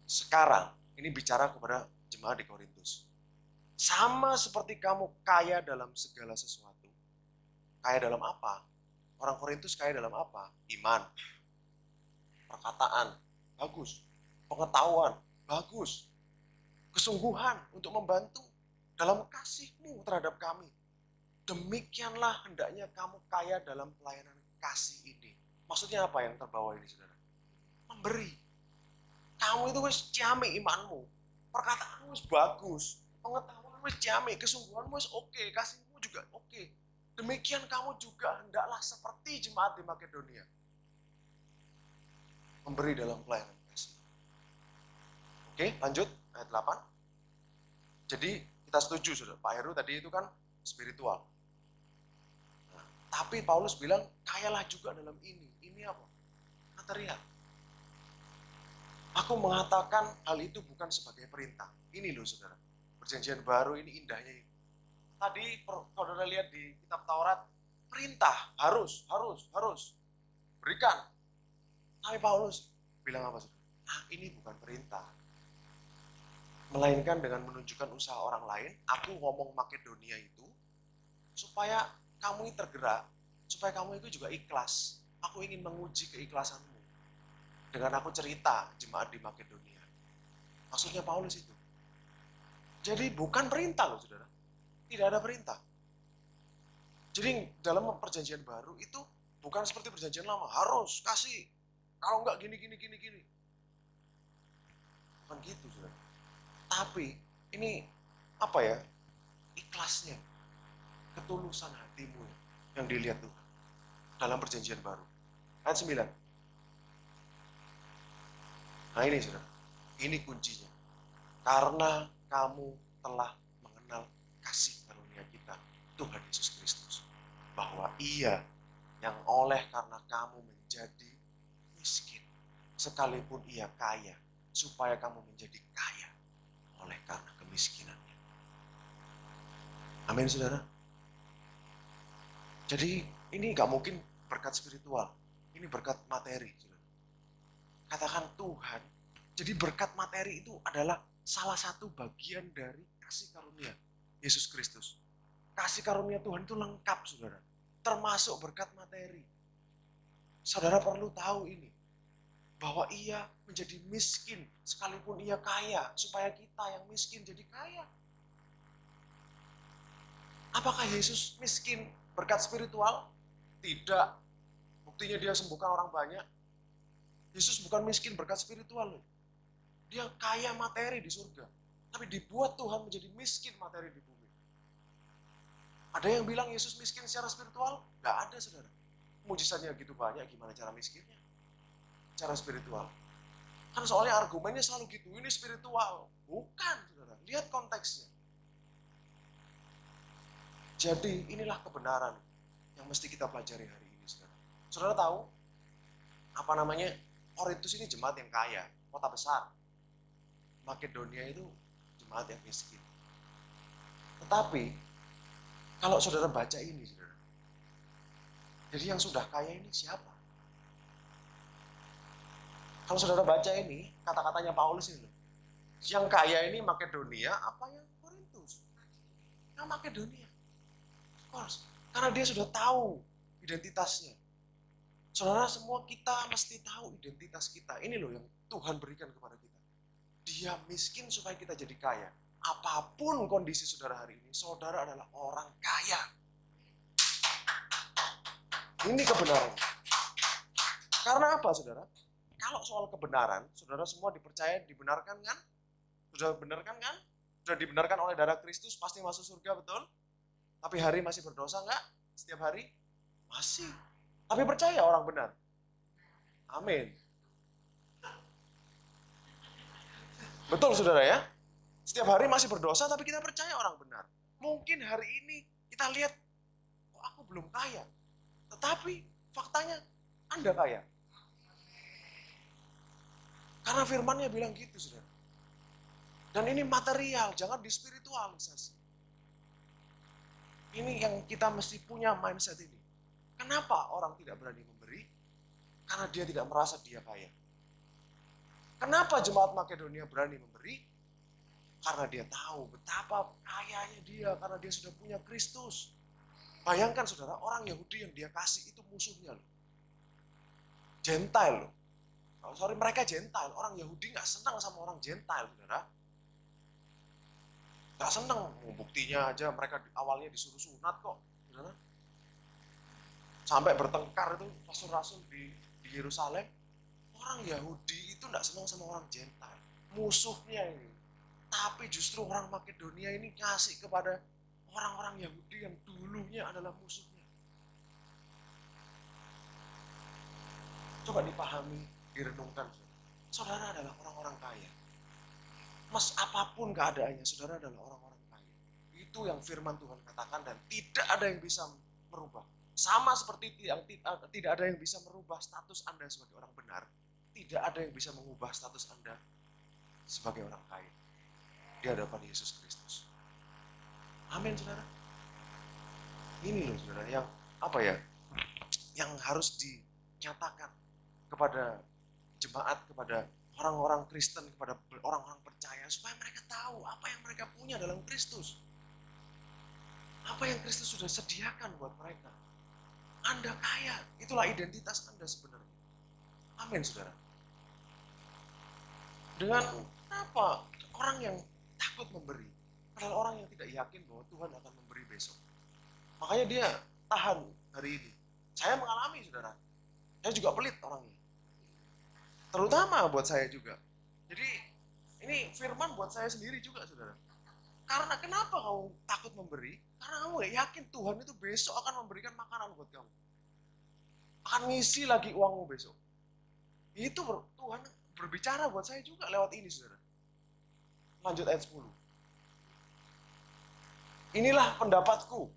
sekarang ini bicara kepada jemaat di Korintus. Sama seperti kamu kaya dalam segala sesuatu. Kaya dalam apa? Orang Korintus kaya dalam apa? Iman, perkataan, bagus. Pengetahuan, bagus. Kesungguhan untuk membantu dalam kasihmu terhadap kami. Demikianlah hendaknya kamu kaya dalam pelayanan kasih ini. Maksudnya apa yang terbawa ini, saudara? Memberi. Kamu itu wis ciamik imanmu. Perkataanmu wis bagus. Pengetahuanmu wis ciamik. Kesungguhanmu wis oke. Kasihmu juga oke. Demikian kamu juga hendaklah seperti jemaat di Makedonia. Memberi dalam pelayanan kasih. Oke, lanjut. Ayat 8. Jadi kita setuju, saudara. Pak Heru tadi itu kan spiritual. Nah, tapi Paulus bilang, kayalah juga dalam ini. Ini apa? Material. Aku mengatakan hal itu bukan sebagai perintah. Ini loh, saudara. Perjanjian baru ini indahnya. Tadi saudara lihat di kitab Taurat, perintah, harus. Berikan. Tapi Paulus bilang apa, saudara? Nah, ini bukan perintah. Melainkan dengan menunjukkan usaha orang lain, aku ngomong Makedonia itu, supaya kamu tergerak, supaya kamu itu juga ikhlas. Aku ingin menguji keikhlasanmu. Dengan aku cerita jemaat di Makedonia. Maksudnya Paulus itu. Jadi bukan perintah loh, saudara. Tidak ada perintah. Jadi dalam perjanjian baru itu bukan seperti perjanjian lama. Harus kasih. Kalau enggak gini. Bukan gitu, saudara. Tapi ini apa ya? Ikhlasnya. Ketulusan hatimu yang dilihat Tuhan. Dalam perjanjian baru. Ayat 9. Nah ini, saudara. Ini kuncinya. Karena kamu telah mengenal kasih karunia kita, Tuhan Yesus Kristus. Bahwa Ia yang oleh karena kamu menjadi miskin, sekalipun Ia kaya, supaya kamu menjadi kaya oleh karena kemiskinannya. Amin, saudara. Jadi ini gak mungkin berkat spiritual, ini berkat materi, saudara. Katakan Tuhan. Jadi berkat materi itu adalah salah satu bagian dari kasih karunia Yesus Kristus. Kasih karunia Tuhan itu lengkap, saudara. Termasuk berkat materi. Saudara perlu tahu ini. Bahwa Ia menjadi miskin sekalipun Ia kaya. Supaya kita yang miskin jadi kaya. Apakah Yesus miskin berkat spiritual? Tidak. Buktinya Dia sembuhkan orang banyak. Yesus bukan miskin berkat spiritual loh. Dia kaya materi di surga. Tapi dibuat Tuhan menjadi miskin materi di bumi. Ada yang bilang Yesus miskin secara spiritual? Gak ada, saudara. Mujizatnya gitu banyak, gimana cara miskinnya? Cara spiritual. Kan soalnya argumennya selalu gitu, ini spiritual. Bukan, saudara. Lihat konteksnya. Jadi inilah kebenaran yang mesti kita pelajari hari ini, saudara. Saudara tahu apa namanya? Korintus ini jemaat yang kaya, kota besar. Makedonia itu jemaat yang miskin. Tetapi kalau saudara baca ini, saudara, jadi yang sudah kaya ini siapa? Kalau saudara baca ini, kata-katanya Paulus ini, yang kaya ini Makedonia, apa yang Korintus? Yang Makedonia. Of course, karena dia sudah tahu identitasnya. Saudara, semua kita mesti tahu identitas kita. Ini loh yang Tuhan berikan kepada kita. Dia miskin supaya kita jadi kaya. Apapun kondisi saudara hari ini, saudara adalah orang kaya. Ini kebenaran. Karena apa, saudara? Kalau soal kebenaran, saudara semua dipercaya dibenarkan kan? Sudah benarkan kan? Sudah dibenarkan oleh darah Kristus, pasti masuk surga, betul? Tapi hari masih berdosa enggak? Setiap hari? Masih. Tapi percaya orang benar. Amin. Betul, saudara ya? Setiap hari masih berdosa, tapi kita percaya orang benar. Mungkin hari ini kita lihat, kok aku belum kaya. Tetapi faktanya Anda kaya. Karena firman-Nya bilang gitu, saudara. Dan ini material, jangan dispiritualisasi. Ini yang kita mesti punya mindset ini. Kenapa orang tidak berani memberi? Karena dia tidak merasa dia kaya. Kenapa jemaat Makedonia berani memberi? Karena dia tahu betapa kayanya dia, karena dia sudah punya Kristus. Bayangkan saudara, orang Yahudi yang dia kasih itu musuhnya loh. Gentile loh. Mereka Gentile. Orang Yahudi gak senang sama orang Gentile, saudara. Gak senang. Buktinya aja mereka awalnya disuruh sunat kok, saudara. Sampai bertengkar itu rasul-rasul di Yerusalem. Orang Yahudi itu gak senang sama orang Gentile. Musuhnya ini. Tapi justru orang Makedonia ini kasih kepada orang-orang Yahudi yang dulunya adalah musuhnya. Coba dipahami, direnungkan. Saudara adalah orang-orang kaya. Mas apapun keadaannya, saudara adalah orang-orang kaya. Itu yang firman Tuhan katakan dan tidak ada yang bisa merubah. Sama seperti yang tidak ada yang bisa merubah status Anda sebagai orang benar. Tidak ada yang bisa mengubah status Anda sebagai orang kaya di hadapan Yesus Kristus. Amin, saudara. Ini loh, saudara, yang yang harus dinyatakan kepada jemaat, kepada orang-orang Kristen, kepada orang-orang percaya, supaya mereka tahu apa yang mereka punya dalam Kristus. Apa yang Kristus sudah sediakan buat mereka. Anda kaya, itulah identitas Anda sebenarnya. Amin, saudara. Dengan apa? Orang yang takut memberi adalah orang yang tidak yakin bahwa Tuhan akan memberi besok. Makanya dia tahan hari ini. Saya mengalami, saudara. Saya juga pelit orangnya. Terutama buat saya juga. Jadi ini firman buat saya sendiri juga, saudara. Karena kenapa kamu takut memberi? Karena kamu gak yakin Tuhan itu besok akan memberikan makanan buat kamu. Akan ngisi lagi uangmu besok. Itu Tuhan berbicara buat saya juga lewat ini, saudara. Lanjut ayat 10. Inilah pendapatku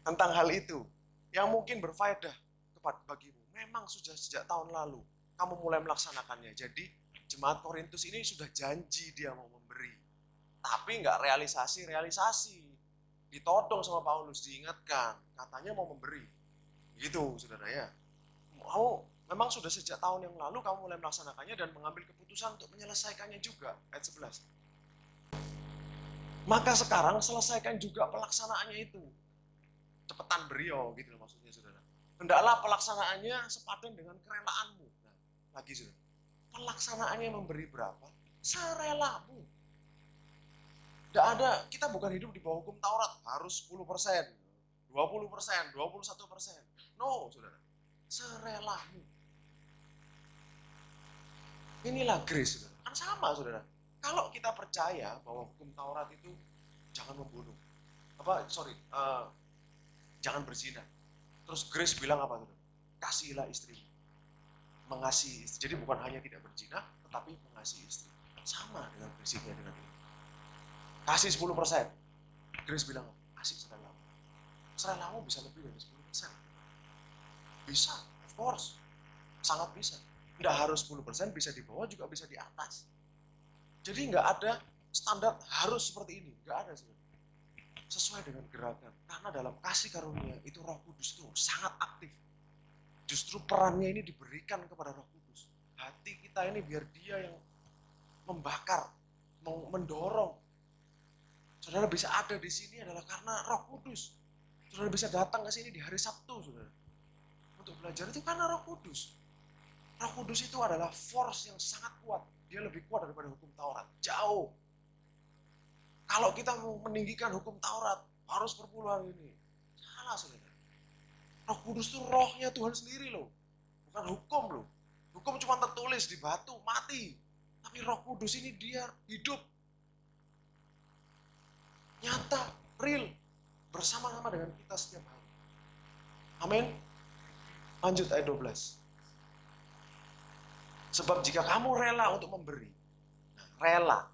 tentang hal itu yang mungkin berfaedah bagimu. Memang sudah sejak tahun lalu kamu mulai melaksanakannya. Jadi jemaat Korintus ini sudah janji dia mau memberi. Tapi nggak realisasi. Ditodong sama Paulus, diingatkan. Katanya mau memberi. Gitu, saudara ya. Memang sudah sejak tahun yang lalu kamu mulai melaksanakannya dan mengambil keputusan untuk menyelesaikannya juga. Ayat 11. Maka sekarang selesaikan juga pelaksanaannya itu. Cepetan beri, gitu maksudnya, saudara. Hendaklah pelaksanaannya sepadan dengan kerelaanmu. Nah, lagi, saudara. Pelaksanaannya memberi berapa? Serelamu. Tidak ada, kita bukan hidup di bawah hukum Taurat. Harus 10%, 20%, 21%. No, saudara. Serelamu. Inilah grace, saudara. Kan sama, saudara. Kalau kita percaya bahwa hukum Taurat itu jangan membunuh, jangan berzina. Terus grace bilang apa, saudara? Kasihilah istrimu. Mengasihi istri. Jadi bukan hanya tidak berzina, tetapi mengasihi istri. Sama dengan prinsipnya dengan ini. Kasih 10%. Grace bilang, kasih serelamu. Serelamu bisa lebih dari 10%. Bisa, of course. Sangat bisa. Nggak harus 10%, bisa di bawah, juga bisa di atas. Jadi nggak ada standar harus seperti ini. Nggak ada, saudara. Sesuai dengan gerakan. Karena dalam kasih karunia, itu Roh Kudus itu sangat aktif. Justru perannya ini diberikan kepada Roh Kudus. Hati kita ini biar dia yang membakar, mendorong. Saudara bisa ada di sini adalah karena Roh Kudus. Saudara bisa datang ke sini di hari Sabtu, saudara. Untuk belajar itu karena Roh Kudus. Roh Kudus itu adalah force yang sangat kuat. Dia lebih kuat daripada hukum Taurat. Jauh. Kalau kita mau meninggikan hukum Taurat, harus perpuluhan ini. Salah, saudara. Roh Kudus itu rohnya Tuhan sendiri loh. Bukan hukum loh. Hukum cuma tertulis di batu, mati. Tapi Roh Kudus ini dia hidup. Nyata, real. Bersama-sama dengan kita setiap hari. Amin. Lanjut ayat 12. Sebab jika kamu rela untuk memberi, rela.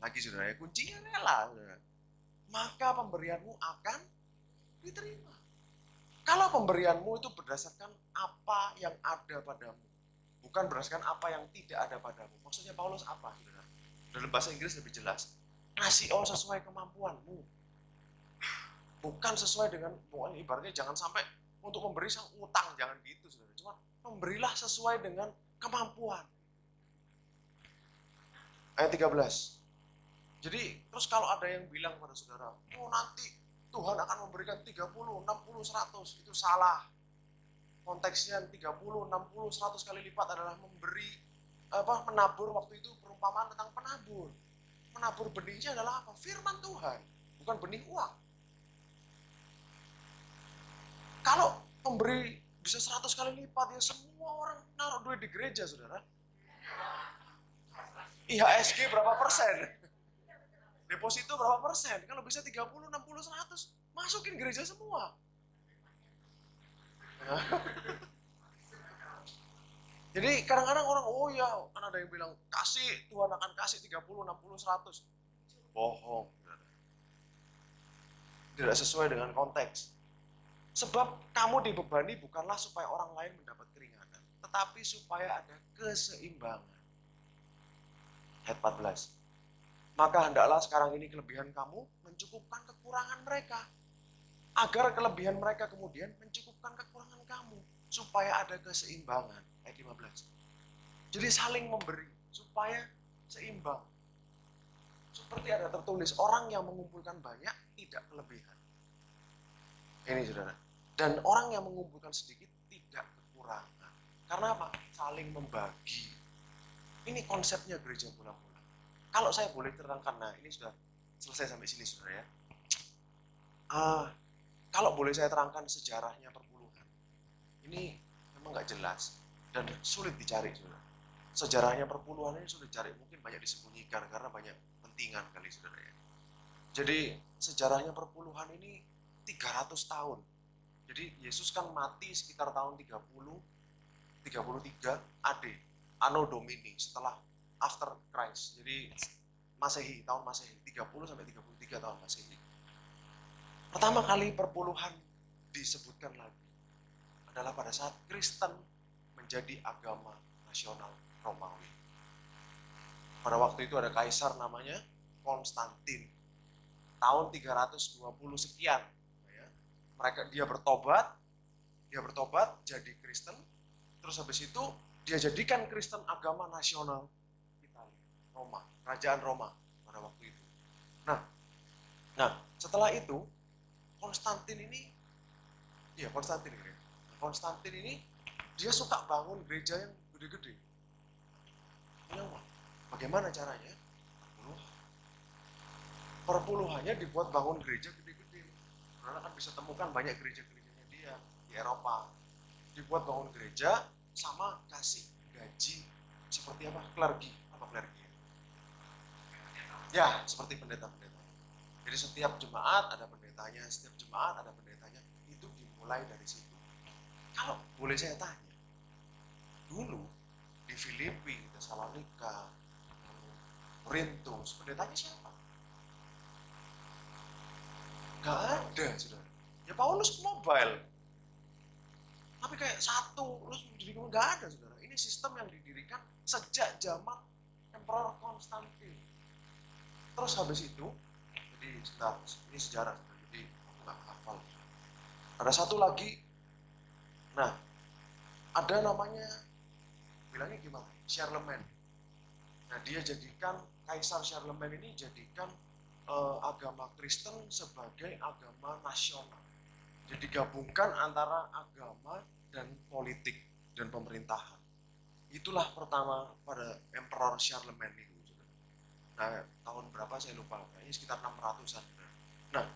lagi saudara, kuncinya rela saudara. Maka pemberianmu akan diterima. Kalau pemberianmu itu berdasarkan apa yang ada padamu, bukan berdasarkan apa yang tidak ada padamu. Maksudnya Paulus apa saudara? Dalam bahasa Inggris lebih jelas, ngasih sesuai kemampuanmu, bukan sesuai dengan, ibaratnya jangan sampai untuk memberi sang utang, jangan gitu saudara. Cuma memberilah sesuai dengan kemampuan. Ayat 13. Jadi terus kalau ada yang bilang pada saudara, oh nanti Tuhan akan memberikan 30, 60, 100, itu salah. Konteksnya 30, 60, 100 kali lipat adalah memberi, menabur. Waktu itu perumpamaan tentang penabur. Menabur benihnya adalah apa? Firman Tuhan, bukan benih uang. Kalau memberi bisa 100 kali lipat, ya semua orang naruh duit di gereja saudara. IHSG berapa persen? Deposito berapa persen? Kalau bisa 30, 60, 100, masukin gereja semua. Jadi kadang-kadang orang, oh ya, kan ada yang bilang, kasih, Tuhan akan kasih 30, 60, 100. Bohong. Tidak sesuai dengan konteks. Sebab kamu dibebani bukanlah supaya orang lain mendapat keringanan, tetapi supaya ada keseimbangan. Ayat 14. Maka hendaklah sekarang ini kelebihan kamu mencukupkan kekurangan mereka, agar kelebihan mereka kemudian mencukupkan kekurangan kamu, supaya ada keseimbangan. Ayat 15. Jadi saling memberi, supaya seimbang. Seperti ada tertulis, orang yang mengumpulkan banyak tidak kelebihan. Ini saudara. Dan orang yang mengumpulkan sedikit tidak kekurangan. Karena apa? Saling membagi. Ini konsepnya gereja pulang-pulang. Kalau saya boleh terangkan, nah ini sudah selesai sampai sini saudara ya. Kalau boleh saya terangkan sejarahnya perpuluhan. Ini memang nggak jelas dan sulit dicari saudara. Sejarahnya perpuluhan ini sulit dicari, mungkin banyak disembunyikan karena banyak pentingan kali saudara ya. Jadi sejarahnya perpuluhan ini 300 tahun. Jadi Yesus kan mati sekitar tahun 33 AD, Anno Domini, setelah after Christ. Jadi Masehi, tahun Masehi, 30 sampai 33 tahun Masehi. Pertama kali perpuluhan disebutkan lagi adalah pada saat Kristen menjadi agama nasional Romawi. Pada waktu itu ada kaisar namanya Konstantin. Tahun 320 sekian. Dia bertobat jadi Kristen, terus habis itu dia jadikan Kristen agama nasional Italia, Roma, kerajaan Roma pada waktu itu. Nah, setelah itu Konstantin ini dia suka bangun gereja yang gede-gede. Bagaimana caranya? Perpuluhannya dibuat bangun gereja gede-gede. Karena kan bisa temukan banyak gereja-gerejanya dia di Eropa. Dibuat bangun gereja sama kasih gaji seperti apa? Klergi. Apa klergi? Ya, seperti pendeta-pendeta. Jadi setiap jemaat ada pendetanya, itu dimulai dari situ. Kalau boleh saya tanya, dulu di Filipi, Tesalonika, Korintus, pendetanya siapa? Gak ada, saudara. Ya Paulus mobile. Tapi kayak satu, terus didirikan, gak ada, saudara. Ini sistem yang didirikan sejak zaman Emperor Konstantin. Terus habis itu, jadi sebentar, ini sejarah, jadi aku gak hafal. Ada satu lagi, nah, ada namanya, bilangnya gimana? Charlemagne. Nah, dia jadikan, Kaisar Charlemagne ini jadikan agama Kristen sebagai agama nasional. Jadi gabungkan antara agama dan politik dan pemerintahan. Itulah pertama pada Emperor Charlemagne itu. Nah, tahun berapa saya lupa, kayaknya sekitar 600-an. Nah,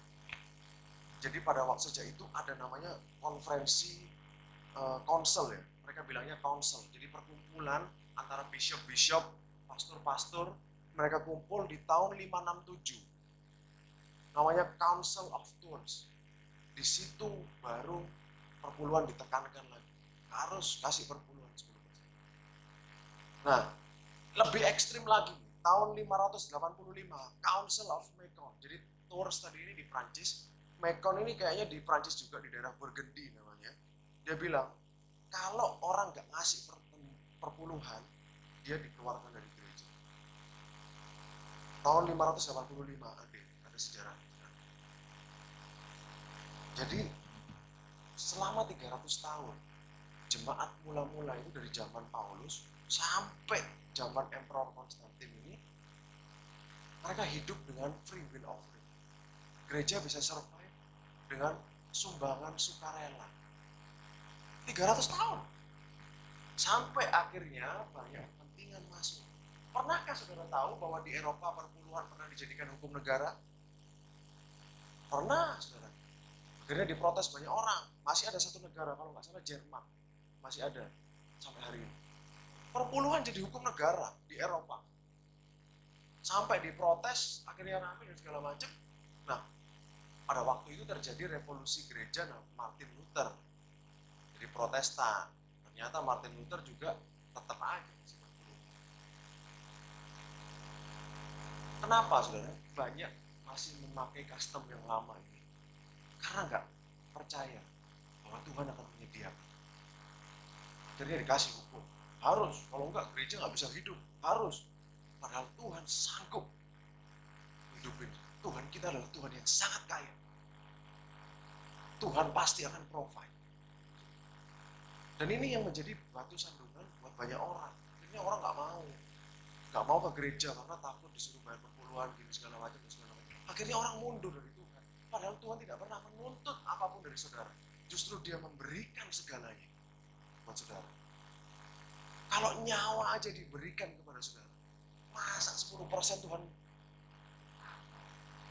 jadi pada waktu sejak itu ada namanya konferensi council ya. Mereka bilangnya council. Jadi perkumpulan antara bishop-bishop, pastor-pastor, mereka kumpul di tahun 567. Namanya Council of Tours. Di situ baru perpuluhan ditekankan lagi. Harus kasih perpuluhan 10%. Nah, lebih ekstrim lagi. tahun 585, Council of Macon. Jadi Tours tadi ini di Prancis. Macon ini kayaknya di Prancis juga, di daerah Burgundy namanya. Dia bilang, kalau orang nggak ngasih perpuluhan, dia dikeluarkan dari gereja. Tahun 585 ada sejarah. Jadi selama 300 tahun, jemaat mula-mula itu dari zaman Paulus sampai zaman Emperor Konstantin ini, mereka hidup dengan free will offering. Gereja bisa survive dengan sumbangan sukarela. 300 tahun. Sampai akhirnya banyak kepentingan masuk. Pernahkah saudara tahu bahwa di Eropa perpuluhan pernah dijadikan hukum negara? Pernah, saudara. Akhirnya diprotes banyak orang. Masih ada satu negara, kalau nggak salah Jerman. Masih ada sampai hari ini. Perpuluhan jadi hukum negara di Eropa. Sampai diprotes, akhirnya ramai dan segala macam. Nah, pada waktu itu terjadi revolusi gereja Martin Luther. Jadi Protestan. Ternyata Martin Luther juga tetap aja. Kenapa, saudara? Banyak masih memakai custom yang lama ini. Karena nggak percaya bahwa Tuhan akan menyediakan. Akhirnya dikasih hukum. Harus, kalau enggak gereja nggak bisa hidup. Harus. Padahal Tuhan sanggup hidupin. Tuhan kita adalah Tuhan yang sangat kaya. Tuhan pasti akan provide. Dan ini yang menjadi batu sandungan buat banyak orang. Akhirnya orang nggak mau ke gereja karena takut disuruh bayar perpuluhan, gini segala macam. Akhirnya orang mundur dari Tuhan. Padahal Tuhan tidak pernah menuntut apapun dari saudara. Justru Dia memberikan segalanya buat saudara. Kalau nyawa aja diberikan kepada saudara, masa 10% Tuhan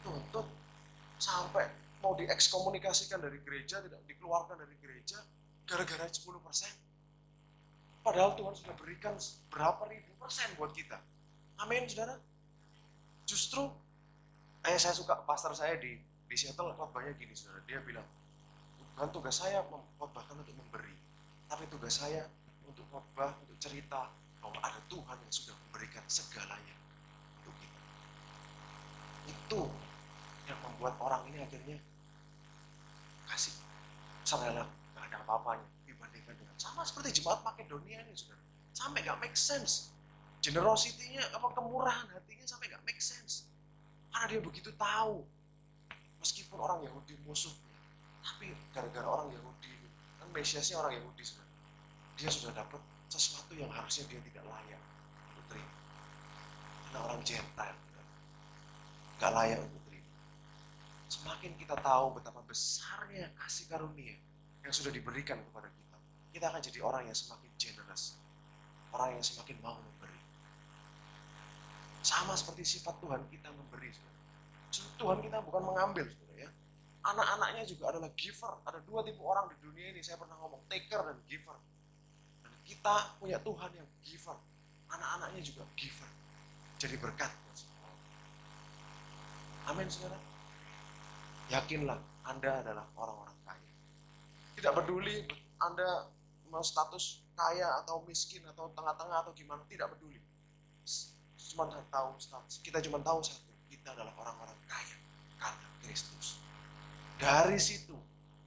tuntut sampai mau diekskomunikasikan dari gereja, tidak dikeluarkan dari gereja gara-gara 10%? Padahal Tuhan sudah berikan berapa ribu persen buat kita. Amin, saudara. Justru saya suka pastor saya di Seattle khotbahnya gini, saudara. Dia bilang, bukan tugas saya khotbahkan untuk memberi, tapi tugas saya untuk khotbah, untuk cerita bahwa ada Tuhan yang sudah memberikan segalanya untuk kita. Itu yang membuat orang ini akhirnya kasih serela, gak ada apa-apanya dibandingkan dengan sama seperti jemaat Makedonia ini, saudara. Sampai gak make sense. Generosity-nya, kemurahan hatinya sampai gak make sense. Karena dia begitu tahu, meskipun orang Yahudi musuhnya, tapi gara-gara orang Yahudi, kan Mesiasnya orang Yahudi, saudara, dia sudah dapat sesuatu yang harusnya dia tidak layak untuk terima. Karena orang Gentile gak layak untuk terima. Semakin kita tahu betapa besarnya kasih karunia yang sudah diberikan kepada kita, kita akan jadi orang yang semakin generous, orang yang semakin mau memberi. Sama seperti sifat Tuhan kita memberi, saudara. Tuhan kita bukan mengambil, saudara, ya. Anak-anaknya juga adalah giver. Ada dua tipe orang di dunia ini, saya pernah ngomong, taker dan giver. Dan kita punya Tuhan yang giver. Anak-anaknya juga giver. Jadi berkat. Amin, saudara. Yakinlah, Anda adalah orang-orang kaya. Tidak peduli Anda mau status kaya atau miskin atau tengah-tengah atau gimana, tidak peduli. Kita cuma tahu satu, kita adalah orang-orang kaya karena Kristus. Dari situ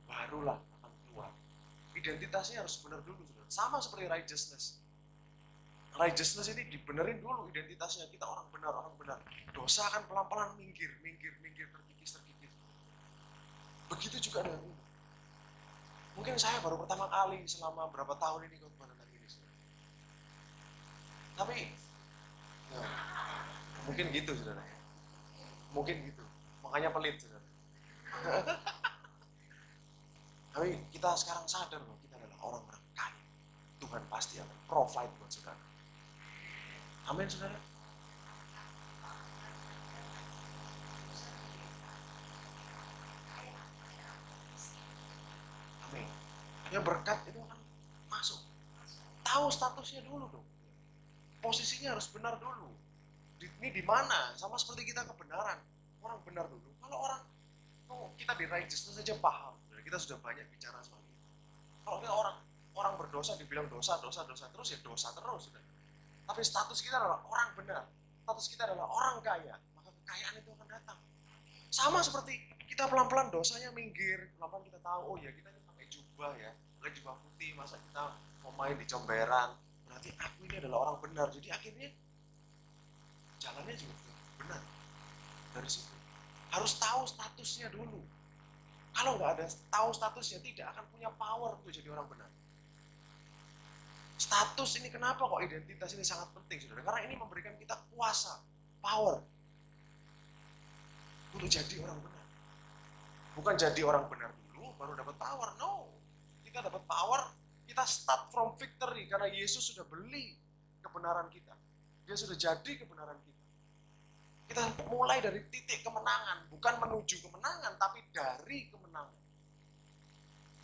barulah akan keluar. Identitasnya harus benar dulu, saudara. Sama seperti righteousness. Righteousness ini dibenerin dulu identitasnya. Kita orang benar, orang benar. Dosa akan pelan-pelan minggir, terkikis. Begitu juga dengan ini. Mungkin saya baru pertama kali selama berapa tahun ini khotbah tentang ini, saudara. Tapi ya, mungkin gitu, saudara. Mungkin gitu. Makanya pelit, saudara. Tapi kita sekarang sadar bahwa kita adalah orang-orang kaya. Tuhan pasti akan provide buat saudara. Amin, saudara. Amin. Ya, berkat itu akan masuk. Tahu statusnya dulu dong. Posisinya harus benar dulu. Ini di mana? Sama seperti kita kebenaran. Orang benar dulu. Kalau orang kita di righteousness saja paham. Kita sudah banyak bicara soal itu. Kalau kita orang berdosa dibilang dosa terus ya dosa terus. Sudah. Tapi status kita adalah orang benar. status kita adalah orang kaya, maka kekayaan itu akan datang. Sama seperti kita pelan-pelan dosanya minggir, pelan-pelan kita tahu, oh ya kita ini pakai jubah ya, pakai jubah putih, masa kita mau main di comberan, berarti aku ini adalah orang benar. Jadi akhirnya jalannya juga benar. Dari situ harus tahu statusnya dulu. Kalau nggak ada tahu statusnya, tidak akan punya power untuk jadi orang benar. Status ini kenapa kok identitas ini sangat penting, saudara? Karena ini memberikan kita kuasa, power untuk jadi orang benar. Bukan jadi orang benar dulu, baru dapat power. No, kita dapat power, kita start from victory karena Yesus sudah beli kebenaran kita. Dia sudah jadi kebenaran kita. Kita mulai dari titik kemenangan, bukan menuju kemenangan, tapi dari kemenangan.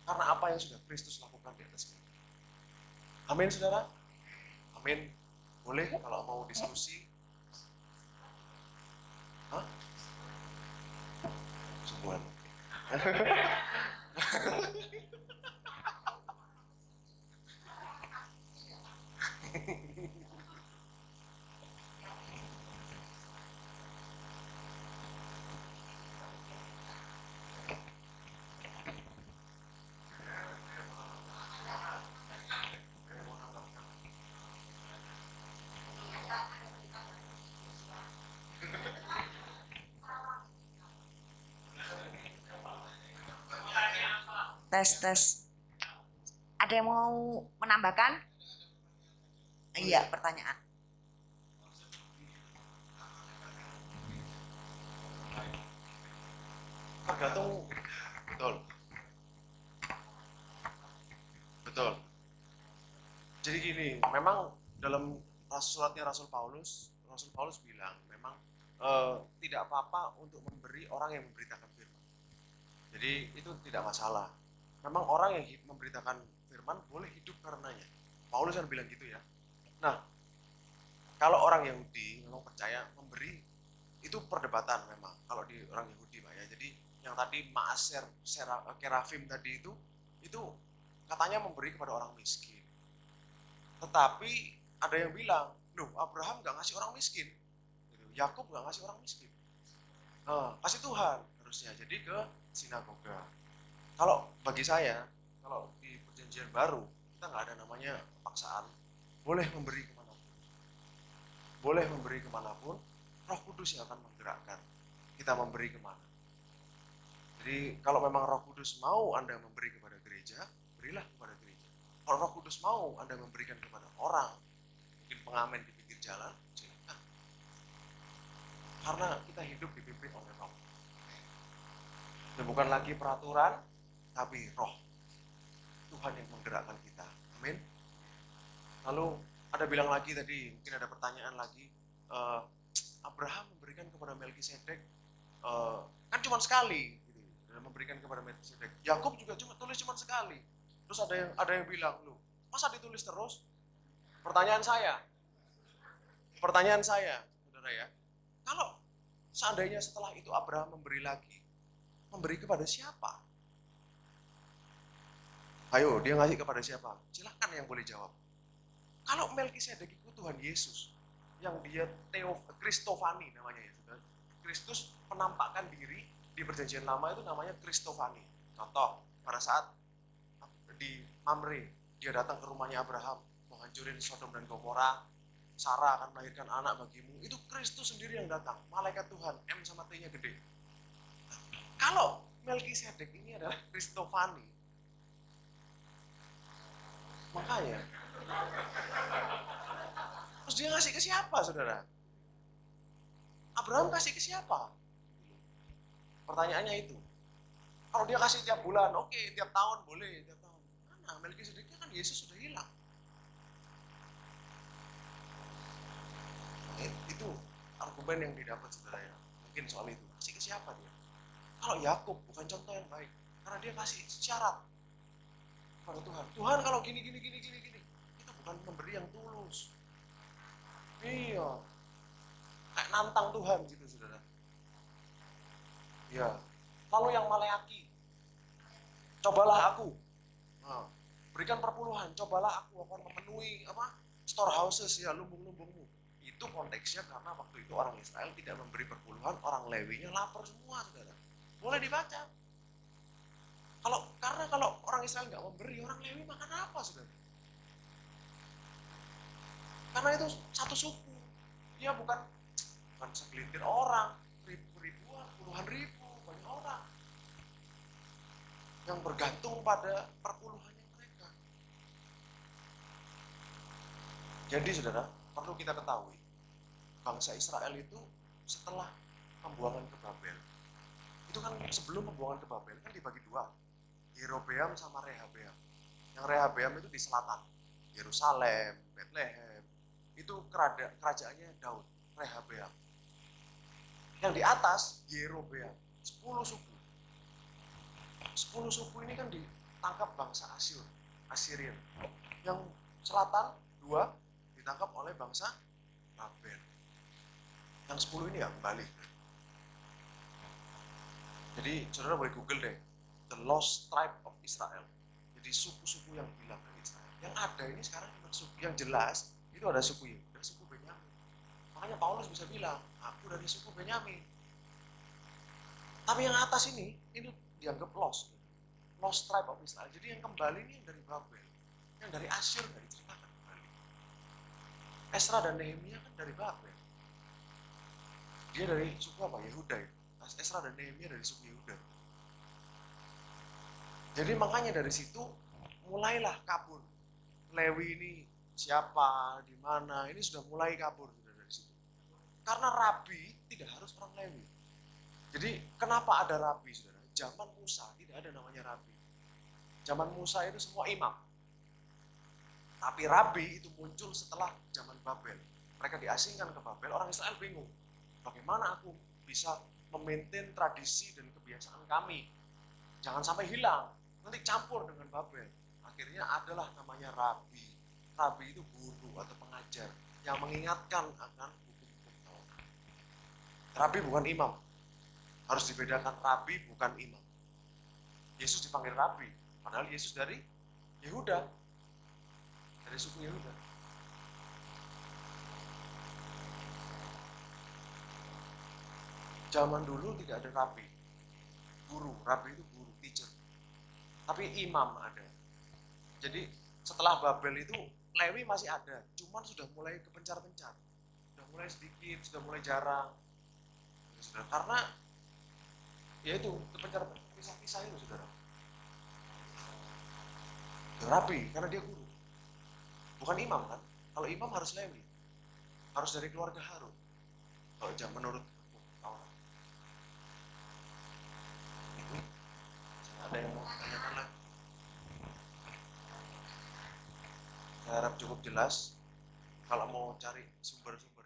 Karena apa yang sudah Kristus lakukan di atas kita. Amin, saudara? Amin. Boleh kalau mau diskusi. Hah? Sembuhan. Tes. Ada yang mau menambahkan? Iya, pertanyaan. Tergantung, betul. Jadi gini, memang dalam suratnya Rasul Paulus bilang memang tidak apa-apa untuk memberi orang yang memberitakan firman. Jadi itu tidak masalah. Memang orang yang memberitakan firman boleh hidup karenanya. Paulus kan bilang gitu ya. Nah, kalau orang Yahudi memang percaya memberi itu perdebatan memang. Kalau di orang Yahudi Pak ya. Jadi yang tadi Maaser Kerafim tadi itu katanya memberi kepada orang miskin. Tetapi ada yang bilang, loh Abraham gak ngasih orang miskin. Yakub gak ngasih orang miskin. Kasih Tuhan harusnya. Jadi ke sinagoga. Kalau bagi saya, kalau di perjanjian baru, kita nggak ada namanya paksaan. Boleh memberi kemanapun. Boleh memberi kemanapun, Roh Kudus yang akan menggerakkan. Kita memberi kemana. Jadi kalau memang Roh Kudus mau Anda memberi kepada gereja, berilah kepada gereja. Kalau Roh Kudus mau Anda memberikan kepada orang, mungkin pengamen di pinggir jalan, silakan. Karena kita hidup dipimpin oleh Roh. Dan bukan lagi peraturan, tapi roh. Tuhan yang menggerakkan kita. Amin. Lalu ada bilang lagi tadi, mungkin ada pertanyaan lagi, Abraham memberikan kepada Melkisedek kan cuma sekali, gitu. Memberikan kepada Melkisedek. Yakub juga tulis cuma sekali. Terus ada yang bilang, loh, masa ditulis terus? Pertanyaan saya, saudara ya, kalau seandainya setelah itu Abraham memberi lagi, memberi kepada siapa? Ayo, dia ngasih kepada siapa? Silahkan yang boleh jawab. Kalau Melkisedek itu Tuhan Yesus, yang dia Kristofani namanya ya, saudara. Kristus menampakkan diri di perjanjian lama itu namanya Kristofani. Contoh, pada saat di Mamre, dia datang ke rumahnya Abraham, mau hancurin Sodom dan Gomora, Sarah akan melahirkan anak bagimu. Itu Kristus sendiri yang datang, malaikat Tuhan, M sama T-nya gede. Kalau Melkisedek ini adalah Kristofani, makanya terus dia ngasih ke siapa, saudara? Abraham kasih ke siapa? Pertanyaannya itu. Kalau dia kasih tiap bulan, oke, tiap tahun boleh, tiap tahun. Mana Melkisedeknya kan Yesus sudah hilang. Itu argumen yang didapat, saudara ya. Mungkin soal itu. Kasih ke siapa dia? Kalau Yakub bukan contoh yang baik, karena dia kasih syarat pada Tuhan. Tuhan kalau gini, itu bukan memberi yang tulus. Iya, kayak nantang Tuhan gitu, saudara. Iya. Lalu yang Maleaki, cobalah aku, berikan perpuluhan, cobalah aku akan memenuhi storehouses ya, lumbung-lumbungmu. Itu konteksnya karena waktu itu orang Israel tidak memberi perpuluhan, orang Lewinya lapar semua, saudara. Boleh dibaca. Kalau orang Israel nggak memberi, orang Lewi makan apa, saudara? Karena itu satu suku. Dia bukan segelintir orang, ribuan, puluhan ribu, banyak orang yang bergantung pada perpuluhannya mereka. Jadi saudara, perlu kita ketahui, bangsa Israel itu setelah pembuangan ke Babel, itu kan sebelum pembuangan ke Babel kan dibagi dua, Yerobeam sama Rehabeam. Yang Rehabeam itu di selatan, Yerusalem, Bethlehem, itu kerajaannya Daud, Rehabeam. Yang di atas, Yerobeam, 10 suku. 10 suku ini kan ditangkap bangsa Assyrian. Yang selatan, 2 ditangkap oleh bangsa Babel. Yang 10 ini ya kembali. Jadi saudara boleh Google deh, The Lost Tribe of Israel. Jadi suku-suku yang hilang dari Israel. Yang ada ini sekarang cuma suku yang jelas, itu ada suku Yehuda, suku Benyamin. Makanya Paulus bisa bilang, aku dari suku Benyamin. Tapi yang atas ini dianggap lost tribe of Israel. Jadi yang kembali ini yang dari Babel, yang dari Asyur nggak diceritakan kembali. Esra dan Nehemia kan dari Babel. Dia dari suku apa? Yehuda ya. Esra dan Nehemia dari suku Yehuda. Jadi makanya dari situ mulailah kabur. Lewi ini siapa, di mana, ini sudah mulai kabur dari situ. Karena rabi tidak harus orang Lewi. Jadi kenapa ada rabi, saudara? Zaman Musa tidak ada namanya rabi. Zaman Musa itu semua imam. Tapi rabi itu muncul setelah zaman Babel. Mereka diasingkan ke Babel, orang Israel bingung. Bagaimana aku bisa memaintain tradisi dan kebiasaan kami? Jangan sampai hilang, nanti campur dengan Babel. Akhirnya adalah namanya rabi. Rabi itu guru atau pengajar yang mengingatkan akan hukum-hukum Taurat. Rabi bukan imam. Harus dibedakan, rabi bukan imam. Yesus dipanggil rabi, padahal Yesus dari Yehuda, dari suku Yehuda. Zaman dulu tidak ada rabi, guru, rabi itu guru, teacher. Tapi imam ada. Jadi setelah Babel itu Lewi masih ada, cuman sudah mulai kepencar-pencar, sudah mulai sedikit, sudah mulai jarang. Karena ya itu kepencar pisah-pisah itu, saudara. Rabi karena dia guru, bukan imam kan? Kalau imam harus Lewi, harus dari keluarga Harun. Kalau jangan menurut Taurat. Itu ada yang mau tanyakan lagi? Saya harap cukup jelas. Kalau mau cari sumber-sumber